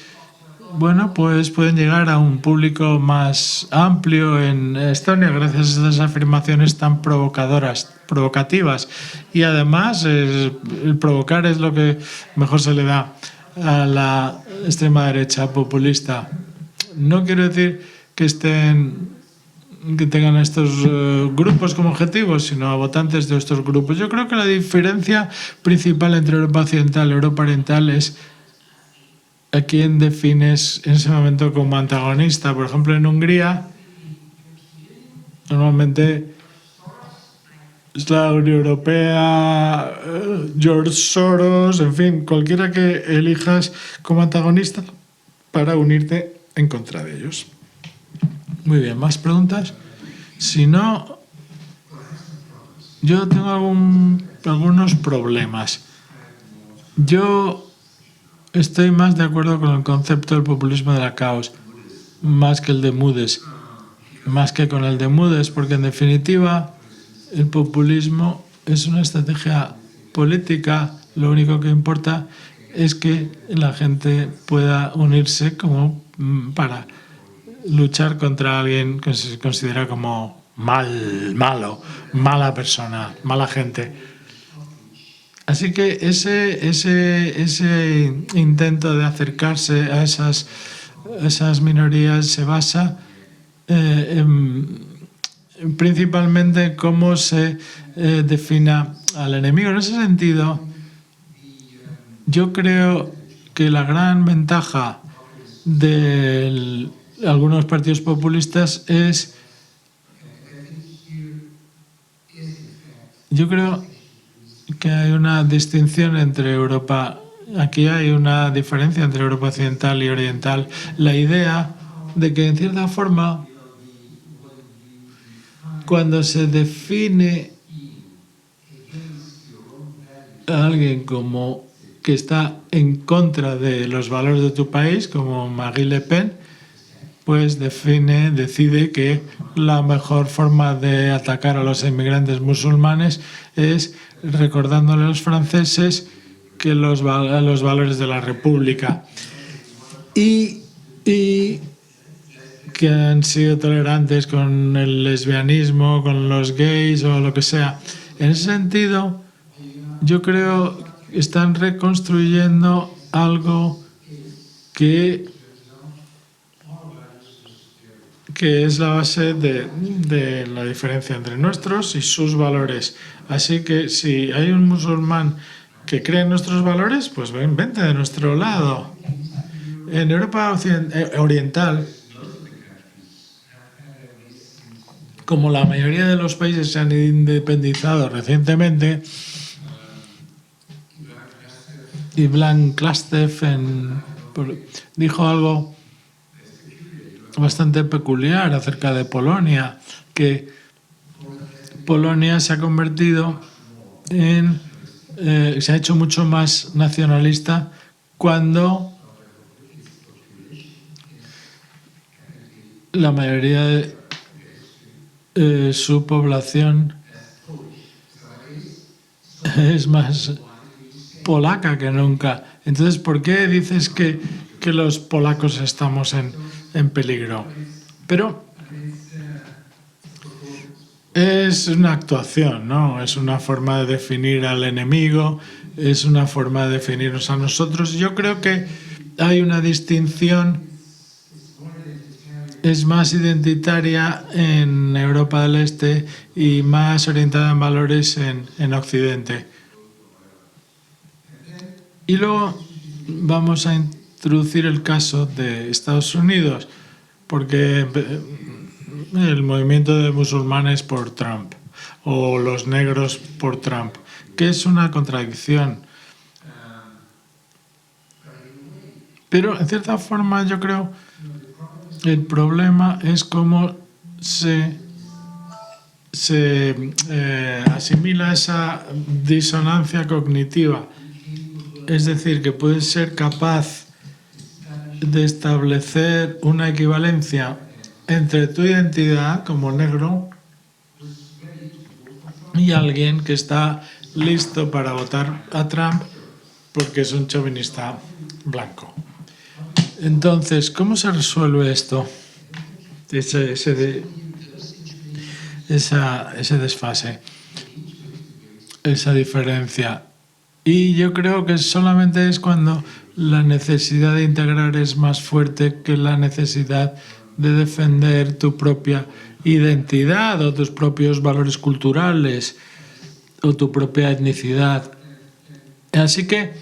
bueno, pues pueden llegar a un público más amplio en Estonia gracias a estas afirmaciones tan provocativas. Y además el provocar es lo que mejor se le da a la extrema derecha populista. No quiero decir que tengan estos grupos como objetivos, sino a votantes de estos grupos. Yo creo que la diferencia principal entre Europa occidental y Europa oriental es a quién defines en ese momento como antagonista. Por ejemplo, en Hungría Normalmente es la Unión Europea, George Soros, en fin, cualquiera que elijas como antagonista para unirte en contra de ellos. Muy bien, ¿más preguntas? Si no, yo tengo algunos problemas. Yo estoy más de acuerdo con el concepto del populismo de la caos, más que el de Moody's, más que con el de Moody's, porque en definitiva el populismo es una estrategia política. Lo único que importa es que la gente pueda unirse como para luchar contra alguien que se considera como malo, mala persona, mala gente. Así que ese intento de acercarse a esas minorías se basa principalmente en cómo se defina al enemigo. En ese sentido, yo creo que la gran ventaja de algunos partidos populistas es, yo creo que hay una distinción entre Europa, aquí hay una diferencia entre Europa occidental y oriental. La idea de que en cierta forma, cuando se define a alguien como que está en contra de los valores de tu país, como Marine Le Pen, pues decide que la mejor forma de atacar a los inmigrantes musulmanes es recordándole a los franceses que los valores de la República y que han sido tolerantes con el lesbianismo, con los gays o lo que sea. En ese sentido, yo creo que están reconstruyendo algo que es la base de la diferencia entre nuestros y sus valores. Así que si hay un musulmán que cree en nuestros valores, pues vente de nuestro lado. En Europa oriental, como la mayoría de los países se han independizado recientemente, y Blanc Klastev dijo algo bastante peculiar acerca de Polonia, que Polonia se ha convertido se ha hecho mucho más nacionalista cuando la mayoría de su población es más polaca que nunca. Entonces, ¿por qué dices que los polacos estamos en peligro? Pero es una actuación, ¿no? Es una forma de definir al enemigo, es una forma de definirnos a nosotros. Yo creo que hay una distinción, es más identitaria en Europa del Este y más orientada en valores en Occidente. Y luego vamos a introducir el caso de Estados Unidos, porque el movimiento de musulmanes por Trump o los negros por Trump, que es una contradicción. Pero en cierta forma yo creo el problema es cómo se asimila esa disonancia cognitiva. Es decir, que puedes ser capaz de establecer una equivalencia entre tu identidad como negro y alguien que está listo para votar a Trump porque es un chauvinista blanco. Entonces, ¿cómo se resuelve esto? Ese desfase, esa diferencia. Y yo creo que solamente es cuando la necesidad de integrar es más fuerte que la necesidad de defender tu propia identidad o tus propios valores culturales o tu propia etnicidad. Así que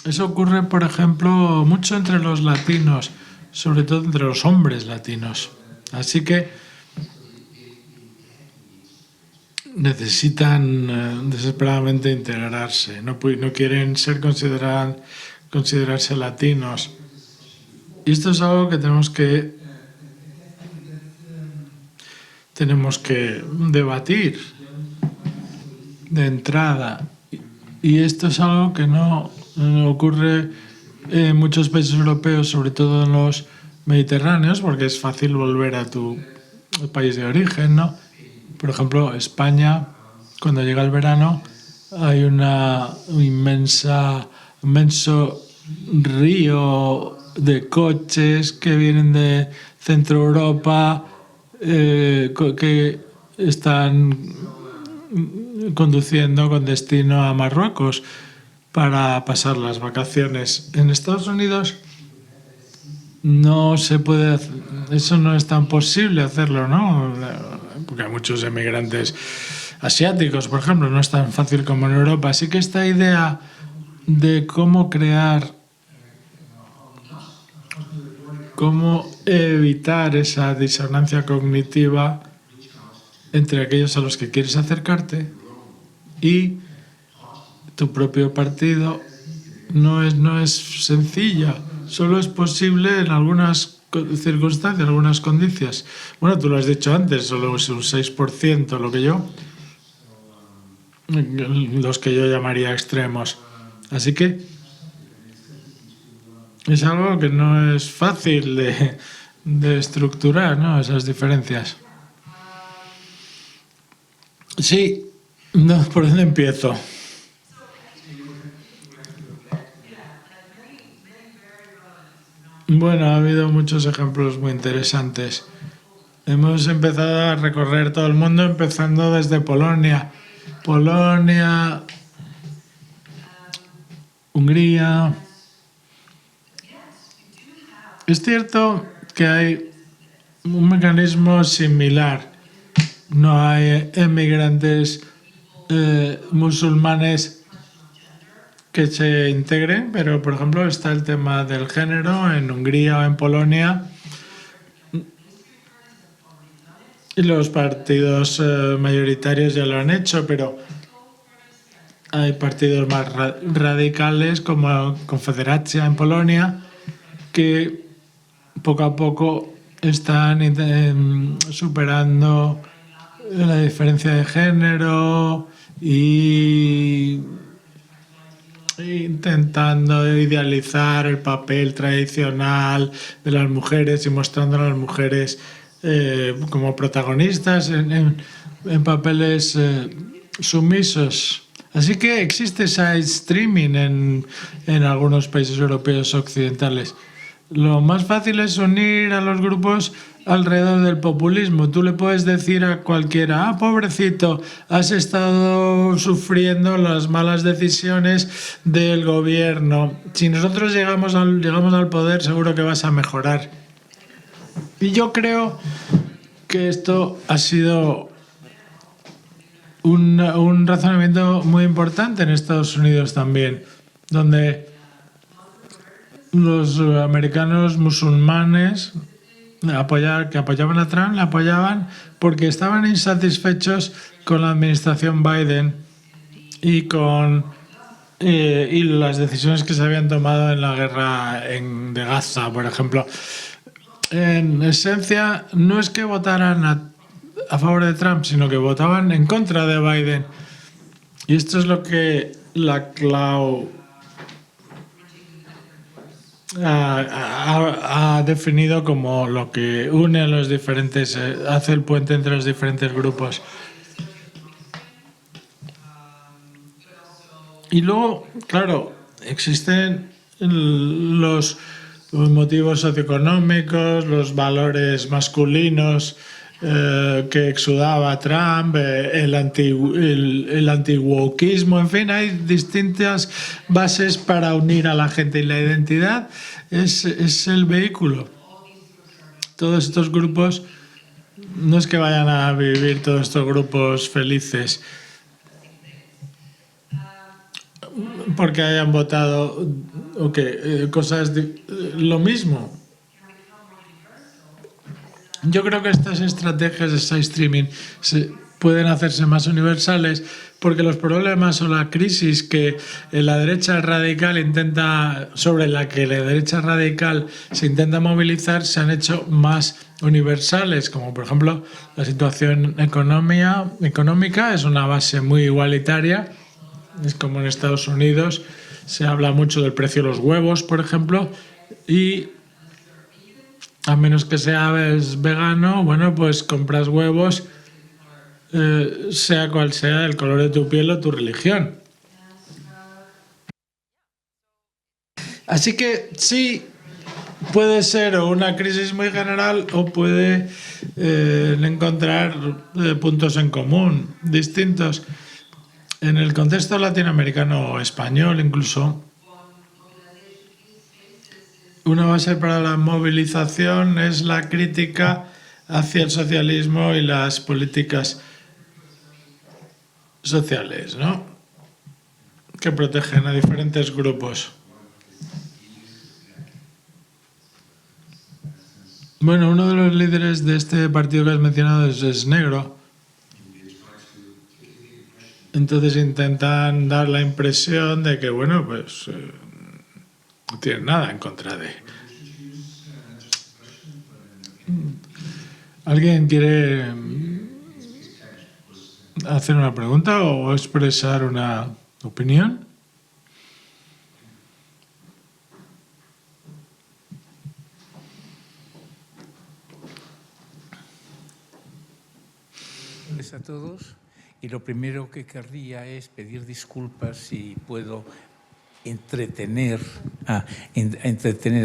eso ocurre, por ejemplo, mucho entre los latinos, sobre todo entre los hombres latinos. Así que necesitan desesperadamente integrarse, no quieren considerarse latinos. Y esto es algo que tenemos que debatir de entrada. Y esto es algo que no ocurre en muchos países europeos, sobre todo en los mediterráneos, porque es fácil volver a tu país de origen, ¿no? Por ejemplo, España, cuando llega el verano, hay un inmenso río de coches que vienen de Centro Europa, que están conduciendo con destino a Marruecos para pasar las vacaciones. En Estados Unidos no se puede hacer, eso no es tan posible hacerlo, ¿no? Porque hay muchos emigrantes asiáticos, por ejemplo, no es tan fácil como en Europa. Así que esta idea de cómo evitar esa disonancia cognitiva entre aquellos a los que quieres acercarte y tu propio partido no es sencilla. Solo es posible en algunas circunstancias, algunas condiciones. Bueno, tú lo has dicho antes, solo es un 6% los que yo llamaría extremos. Así que es algo que no es fácil de estructurar, ¿no? Esas diferencias. Sí, no, ¿por dónde empiezo? Bueno, ha habido muchos ejemplos muy interesantes. Hemos empezado a recorrer todo el mundo, empezando desde Polonia. Polonia, Hungría. Es cierto que hay un mecanismo similar. No hay emigrantes musulmanes que se integren, pero por ejemplo está el tema del género en Hungría o en Polonia, y los partidos mayoritarios ya lo han hecho, pero hay partidos más radicales como Confederacja en Polonia que poco a poco están superando la diferencia de género y intentando idealizar el papel tradicional de las mujeres y mostrando a las mujeres como protagonistas en papeles sumisos. Así que existe side streaming en algunos países europeos occidentales. Lo más fácil es unir a los grupos alrededor del populismo. Tú le puedes decir a cualquiera, pobrecito, has estado sufriendo las malas decisiones del gobierno. Si nosotros llegamos al poder, seguro que vas a mejorar. Y yo creo que esto ha sido un razonamiento muy importante en Estados Unidos también, donde los americanos musulmanes que apoyaban a Trump, le apoyaban porque estaban insatisfechos con la administración Biden y las decisiones que se habían tomado en la guerra de Gaza, por ejemplo. En esencia, no es que votaran a favor de Trump, sino que votaban en contra de Biden. Y esto es lo que la CLAO ha definido como lo que une a los diferentes, hace el puente entre los diferentes grupos. Y luego, claro, existen los motivos socioeconómicos, los valores masculinos que exudaba Trump, el anti-wokeismo, en fin, hay distintas bases para unir a la gente y la identidad es el vehículo. Todos estos grupos, no es que vayan a vivir todos estos grupos felices porque hayan votado cosas lo mismo. Yo creo que estas estrategias de side streaming pueden hacerse más universales, porque los problemas o la crisis que la derecha radical sobre la que la derecha radical se intenta movilizar, se han hecho más universales, como por ejemplo la situación económica es una base muy igualitaria. Es como en Estados Unidos se habla mucho del precio de los huevos, por ejemplo, y a menos que seas vegano, bueno, pues compras huevos, sea cual sea el color de tu piel o tu religión. Así que sí, puede ser o una crisis muy general o puede encontrar puntos en común distintos. En el contexto latinoamericano o español incluso, una base para la movilización es la crítica hacia el socialismo y las políticas sociales, ¿no?, que protegen a diferentes grupos. Bueno, uno de los líderes de este partido que has mencionado es negro. Entonces intentan dar la impresión de que, bueno, pues no tienen nada en contra de... ¿Alguien quiere hacer una pregunta o expresar una opinión? A todos, y lo primero que querría es pedir disculpas si puedo entretener a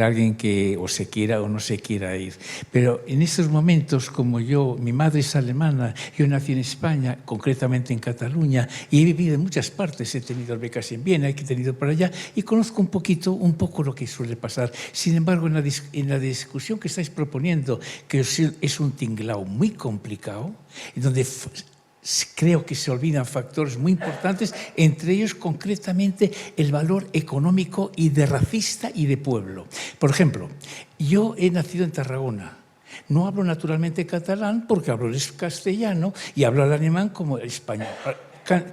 alguien que o se quiera o no se quiera ir. Pero en estos momentos, como mi madre es alemana, yo nací en España, concretamente en Cataluña, y he vivido en muchas partes, he tenido becas en Viena, he tenido para allá, y conozco un poco lo que suele pasar. Sin embargo, en la discusión que estáis proponiendo, que es un tinglao muy complicado, en donde creo que se olvidan factores muy importantes, entre ellos concretamente el valor económico y de racista y de pueblo. Por ejemplo, yo he nacido en Tarragona. No hablo naturalmente catalán porque hablo el castellano y hablo el alemán como el español,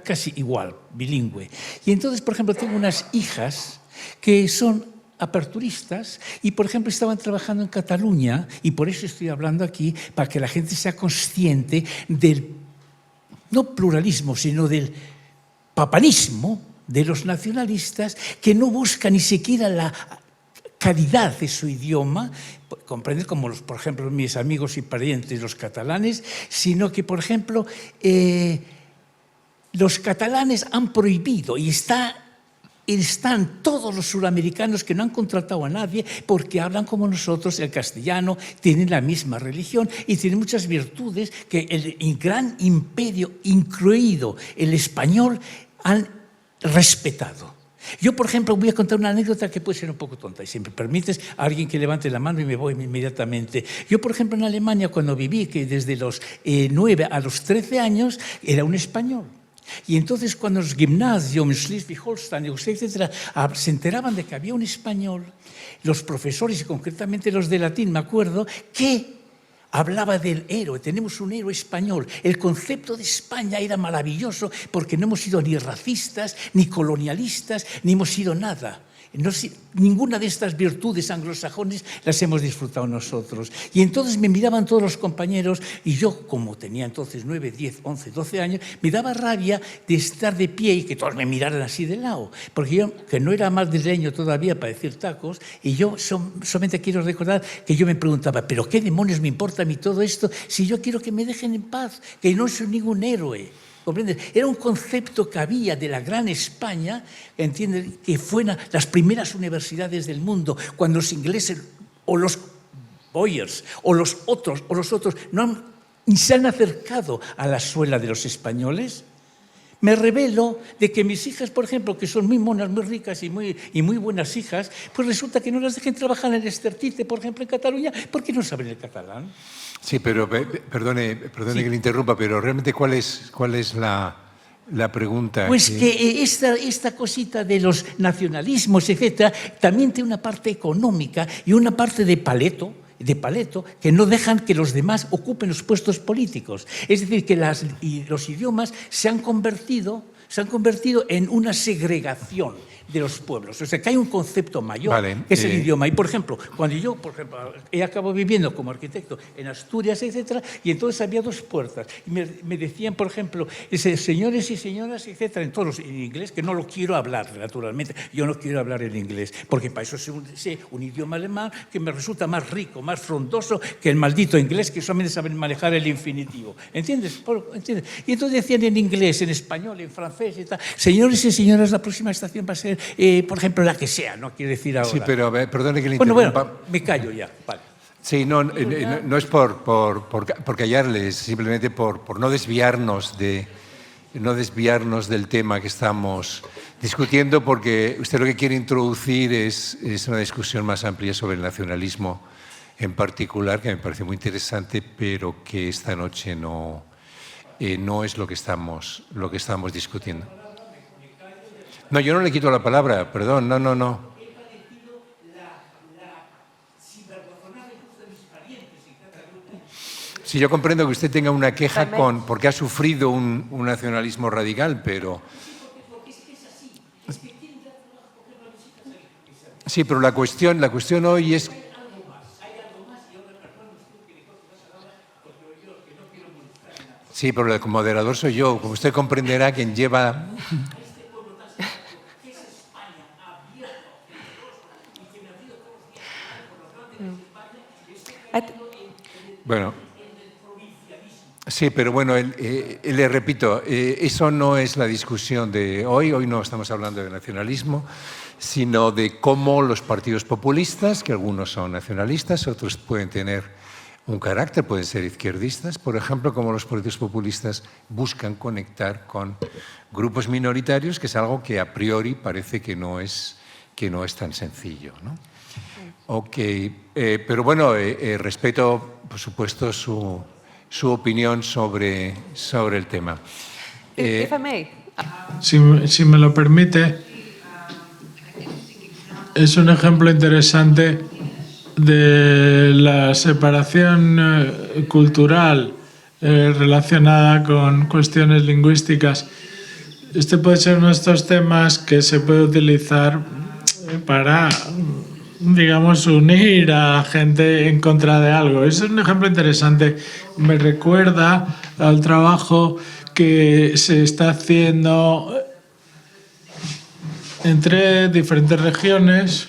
casi igual, bilingüe. Y entonces, por ejemplo, tengo unas hijas que son aperturistas y, por ejemplo, estaban trabajando en Cataluña, y por eso estoy hablando aquí, para que la gente sea consciente del no pluralismo, sino del papanismo de los nacionalistas, que no buscan ni siquiera la calidad de su idioma, comprender como, por ejemplo, mis amigos y parientes, los catalanes, sino que, por ejemplo, los catalanes han prohibido y están todos los suramericanos que no han contratado a nadie porque hablan como nosotros el castellano, tienen la misma religión y tienen muchas virtudes que el gran imperio, incluido el español, han respetado. Yo, por ejemplo, voy a contar una anécdota que puede ser un poco tonta, y si me permites, alguien que levante la mano y me voy inmediatamente. Yo, por ejemplo, en Alemania, cuando viví, que desde los 9 a los 13 años, era un español. Y entonces cuando los gimnasios en Schleswig-Holstein, etcétera, se enteraban de que había un español, los profesores, y concretamente los de latín, me acuerdo, que hablaba del héroe, tenemos un héroe español. El concepto de España era maravilloso porque no hemos sido ni racistas, ni colonialistas, ni hemos sido nada. Ninguna de estas virtudes anglosajones las hemos disfrutado nosotros. Y entonces me miraban todos los compañeros y yo, como tenía entonces 9, 10, 11, 12 años, me daba rabia de estar de pie y que todos me miraran así de lado. Porque yo, que no era más diseño todavía para decir tacos, y yo solamente quiero recordar que yo me preguntaba, ¿pero qué demonios me importa a mí todo esto si yo quiero que me dejen en paz, que no soy ningún héroe? ¿Comprendes? Era un concepto que había de la gran España, ¿entiendes?, que fueron las primeras universidades del mundo, cuando los ingleses o los Boyers o los otros no se han acercado a la suela de los españoles. Me revelo de que mis hijas, por ejemplo, que son muy monas, muy ricas y muy buenas hijas, pues resulta que no las dejen trabajar en el Estartite, por ejemplo, en Cataluña, porque no saben el catalán. Sí, pero perdone sí, que le interrumpa, pero realmente ¿cuál es la pregunta? Pues que esta cosita de los nacionalismos, etcétera, también tiene una parte económica y una parte de paleto. de paleto que no dejan que los demás ocupen los puestos políticos. Es decir, que los idiomas se han convertido en una segregación de los pueblos. O sea, que hay un concepto mayor, que es el idioma. Y, por ejemplo, cuando yo, he acabado viviendo como arquitecto en Asturias, etcétera, y entonces había dos puertas. Y me decían, por ejemplo, señores y señoras, etcétera, en inglés, que no lo quiero hablar, naturalmente. Yo no quiero hablar en inglés, porque para eso sé un idioma alemán que me resulta más rico, más frondoso que el maldito inglés, que solamente saben manejar el infinitivo. ¿Entiendes? Y entonces decían en inglés, en español, en francés, y tal. Señores y señoras, la próxima estación va a ser, por ejemplo, la que sea, no quiero decir ahora. Sí, pero perdone que le interrumpa. Bueno, me callo ya, vale. Sí, no es por callarle, es simplemente por no desviarnos del tema que estamos discutiendo, porque usted lo que quiere introducir es una discusión más amplia sobre el nacionalismo en particular, que me parece muy interesante, pero que esta noche no es lo que estamos discutiendo. No, yo no le quito la palabra, perdón, no. Sí, yo comprendo que usted tenga una queja porque ha sufrido un nacionalismo radical, pero... Sí, pero la cuestión hoy es... Sí, pero el moderador soy yo. Como usted comprenderá, quien lleva... Bueno, sí, pero bueno, le repito, eso no es la discusión de hoy. Hoy no estamos hablando de nacionalismo, sino de cómo los partidos populistas, que algunos son nacionalistas, otros pueden tener un carácter, pueden ser izquierdistas, por ejemplo, cómo los partidos populistas buscan conectar con grupos minoritarios, que es algo que a priori parece que no es tan sencillo, ¿no? Ok, pero bueno, respeto, por supuesto, su opinión sobre el tema. If I may. Si me lo permite, es un ejemplo interesante de la separación cultural relacionada con cuestiones lingüísticas. Este puede ser uno de estos temas que se puede utilizar para, digamos, unir a gente en contra de algo. Es un ejemplo interesante. Me recuerda al trabajo que se está haciendo entre diferentes regiones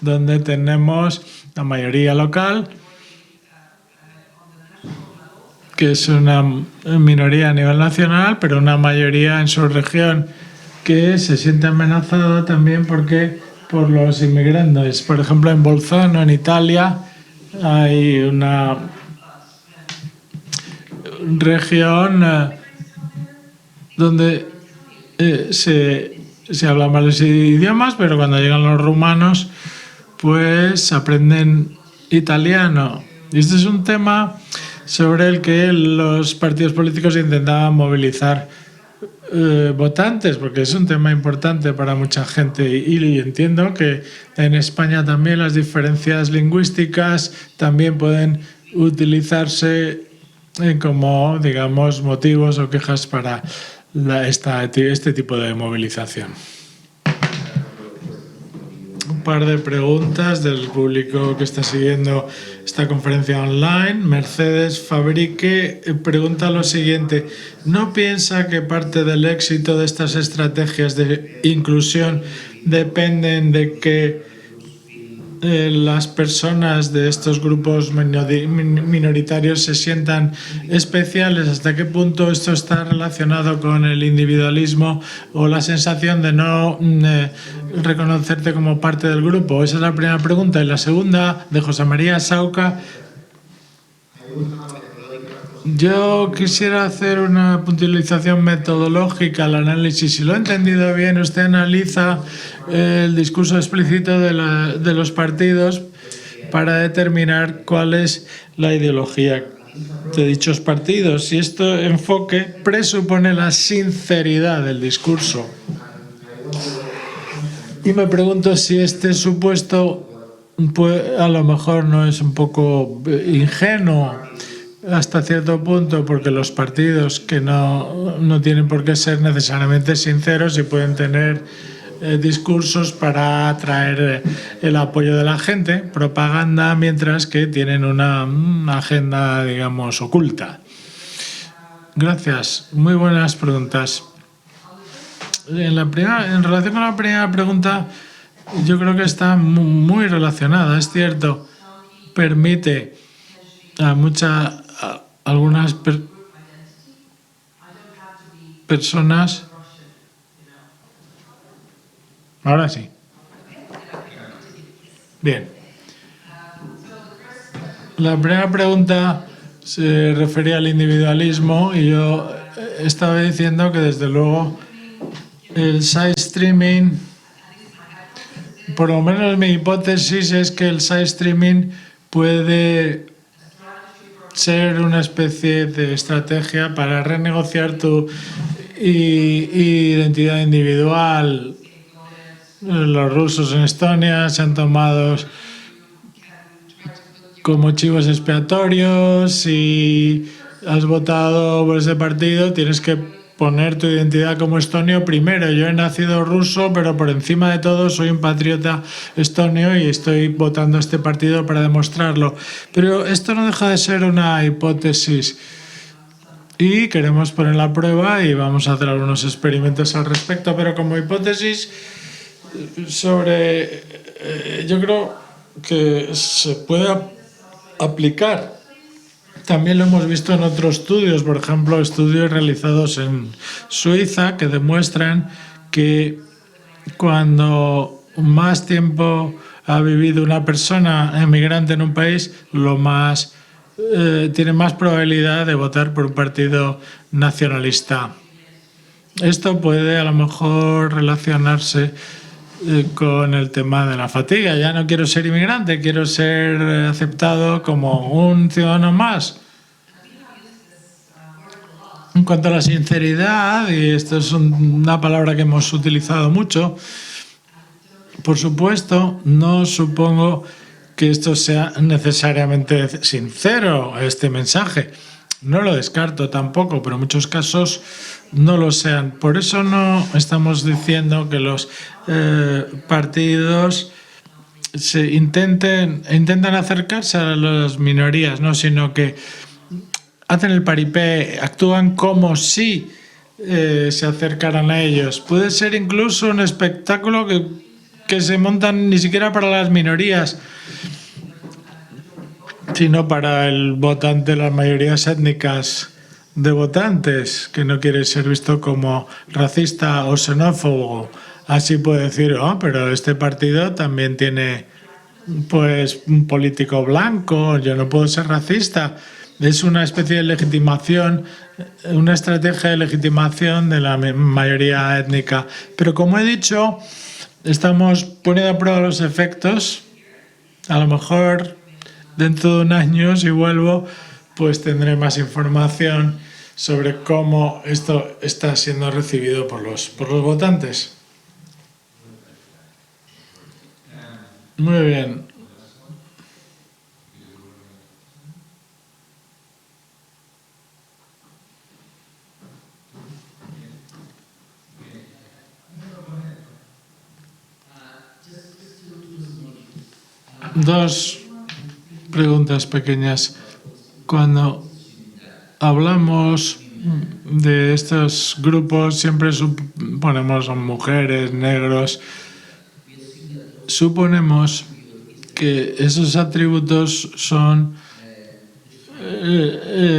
donde tenemos la mayoría local, que es una minoría a nivel nacional, pero una mayoría en su región que se siente amenazada también por los inmigrantes. Por ejemplo, en Bolzano, en Italia, hay una región donde se hablan varios idiomas, pero cuando llegan los rumanos, pues aprenden italiano. Y este es un tema sobre el que los partidos políticos intentaban movilizar votantes, porque es un tema importante para mucha gente, y entiendo que en España también las diferencias lingüísticas también pueden utilizarse como, digamos, motivos o quejas para este tipo de movilización. Un par de preguntas del público que está siguiendo esta conferencia online. Mercedes Fabrique pregunta lo siguiente: ¿no piensa que parte del éxito de estas estrategias de inclusión dependen de que las personas de estos grupos minoritarios se sientan especiales? ¿Hasta qué punto esto está relacionado con el individualismo o la sensación de no reconocerte como parte del grupo? Esa es la primera pregunta. Y la segunda, de José María Sauca. Yo quisiera hacer una puntualización metodológica al análisis. Si lo he entendido bien, usted analiza el discurso explícito de los partidos para determinar cuál es la ideología de dichos partidos. Y este enfoque presupone la sinceridad del discurso. Y me pregunto si este supuesto pues, a lo mejor no es un poco ingenuo hasta cierto punto, porque los partidos que no tienen por qué ser necesariamente sinceros y pueden tener discursos para atraer el apoyo de la gente, propaganda, mientras que tienen una agenda, digamos, oculta. Gracias, muy buenas preguntas. En relación con la primera pregunta, yo creo que está muy relacionada, es cierto, permite a algunas personas. Ahora sí. Bien. La primera pregunta se refería al individualismo y yo estaba diciendo que desde luego el side streaming, por lo menos mi hipótesis es que el side streaming puede ser una especie de estrategia para renegociar tu identidad individual. Los rusos en Estonia se han tomado como chivos expiatorios. Si has votado por ese partido, tienes que poner tu identidad como estonio primero. Yo he nacido ruso, pero por encima de todo soy un patriota estonio y estoy votando a este partido para demostrarlo. Pero esto no deja de ser una hipótesis y queremos ponerla a prueba y vamos a hacer algunos experimentos al respecto. Pero como hipótesis yo creo que se puede aplicar. También lo hemos visto en otros estudios, por ejemplo, estudios realizados en Suiza que demuestran que cuando más tiempo ha vivido una persona emigrante en un país, tiene más probabilidad de votar por un partido nacionalista. Esto puede a lo mejor relacionarse con el tema de la fatiga. Ya no quiero ser inmigrante, quiero ser aceptado como un ciudadano más. En cuanto a la sinceridad, y esto es una palabra que hemos utilizado mucho, por supuesto, no supongo que esto sea necesariamente sincero, este mensaje. No lo descarto tampoco, pero en muchos casos no lo sean. Por eso no estamos diciendo que los partidos intentan acercarse a las minorías, ¿no? Sino que hacen el paripé, actúan como si se acercaran a ellos. Puede ser incluso un espectáculo que se montan ni siquiera para las minorías, sino para el votante, las mayorías étnicas de votantes, que no quiere ser visto como racista o xenófobo. Así puede decir, pero este partido también tiene pues un político blanco, yo no puedo ser racista. Es una especie de legitimación, una estrategia de legitimación de la mayoría étnica. Pero como he dicho, estamos poniendo a prueba los efectos. A lo mejor dentro de un año, si vuelvo, pues tendré más información sobre cómo esto está siendo recibido por los votantes. Muy bien. Dos preguntas pequeñas. Cuando hablamos de estos grupos, siempre suponemos son mujeres, negros. Suponemos que esos atributos son,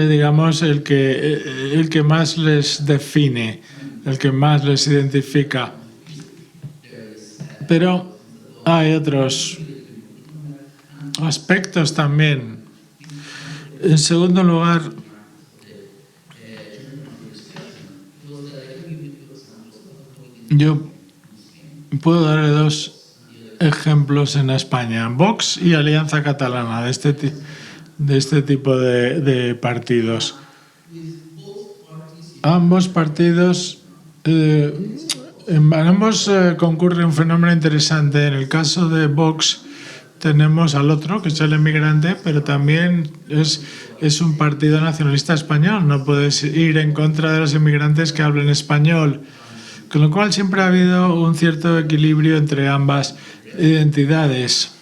digamos, el que más les define, el que más les identifica. Pero hay otros aspectos también. En segundo lugar, yo puedo darle dos ejemplos en España: Vox y Alianza Catalana, de este tipo de partidos. Ambos partidos, en ambos concurre un fenómeno interesante. En el caso de Vox tenemos al otro, que es el emigrante, pero también es un partido nacionalista español. No puedes ir en contra de los inmigrantes que hablen español. Con lo cual siempre ha habido un cierto equilibrio entre ambas identidades.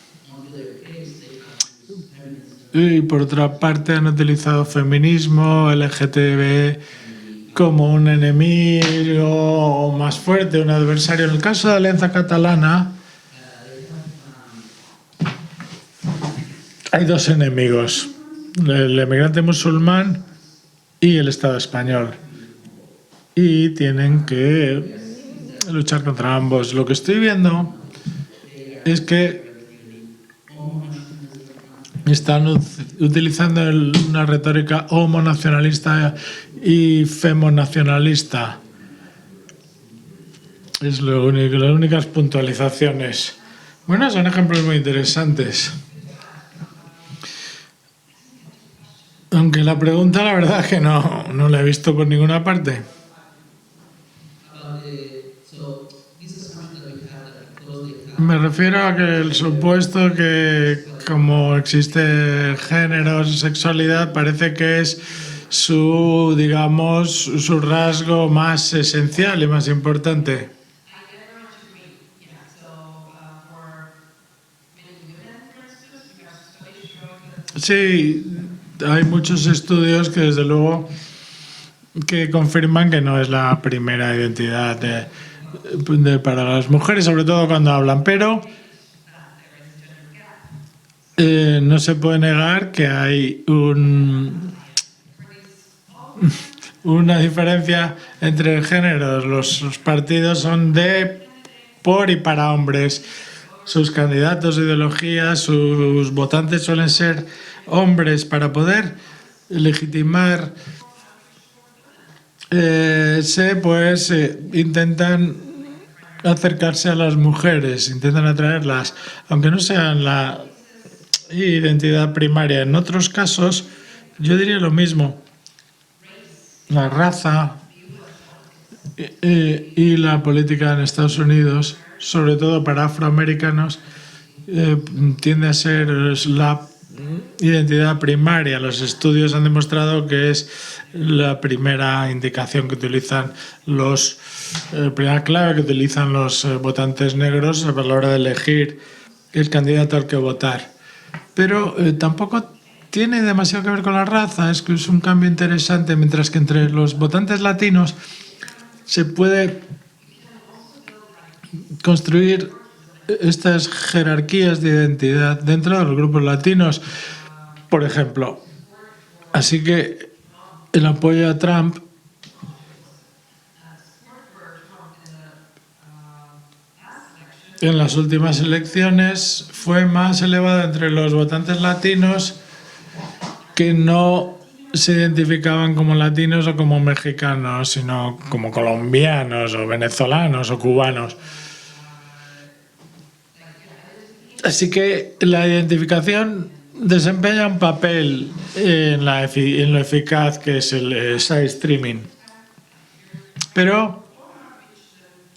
Y por otra parte han utilizado feminismo, LGTB como un enemigo más fuerte, un adversario. En el caso de la Alianza Catalana hay dos enemigos, el emigrante musulmán y el Estado español. Y tienen que luchar contra ambos. Lo que estoy viendo es que están utilizando una retórica homonacionalista y femonacionalista. Es lo único, las únicas puntualizaciones. Bueno, son ejemplos muy interesantes. Aunque la pregunta, la verdad es que no la he visto por ninguna parte. Me refiero a que el supuesto que como existe género, sexualidad, parece que es su, digamos, su rasgo más esencial y más importante. Sí, hay muchos estudios que desde luego que confirman que no es la primera identidad para las mujeres, sobre todo cuando hablan, pero no se puede negar que hay una diferencia entre géneros. Los partidos son de, por y para hombres. Sus candidatos, ideologías, sus votantes suelen ser hombres para poder legitimar. Intentan acercarse a las mujeres, intentan atraerlas, aunque no sean la identidad primaria. En otros casos, yo diría lo mismo. La raza y la política en Estados Unidos, sobre todo para afroamericanos, tiende a ser la identidad primaria. Los estudios han demostrado que es la primera indicación que utilizan primera clave que utilizan los votantes negros a la hora de elegir el candidato al que votar. Pero tampoco tiene demasiado que ver con la raza, es que es un cambio interesante, mientras que entre los votantes latinos se puede construir estas jerarquías de identidad dentro de los grupos latinos, por ejemplo. Así que el apoyo a Trump en las últimas elecciones fue más elevado entre los votantes latinos que no se identificaban como latinos o como mexicanos, sino como colombianos o venezolanos o cubanos. Así que la identificación desempeña un papel en lo eficaz que es el side streaming. Pero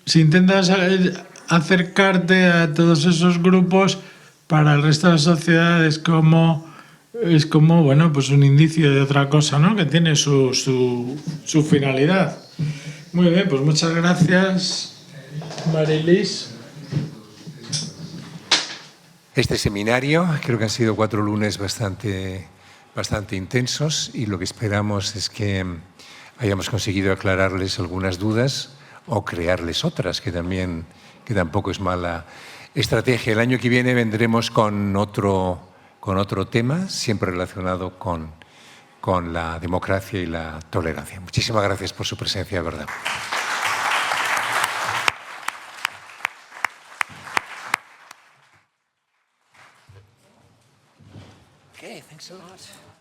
si intentas acercarte a todos esos grupos, para el resto de la sociedad es como bueno, pues un indicio de otra cosa, ¿no? Que tiene su finalidad. Muy bien, pues muchas gracias, Marilis. Este seminario, creo que han sido 4 lunes bastante intensos, y lo que esperamos es que hayamos conseguido aclararles algunas dudas o crearles otras, que tampoco es mala estrategia. El año que viene vendremos con otro tema, siempre relacionado con la democracia y la tolerancia. Muchísimas gracias por su presencia, de verdad. Okay, thanks a lot.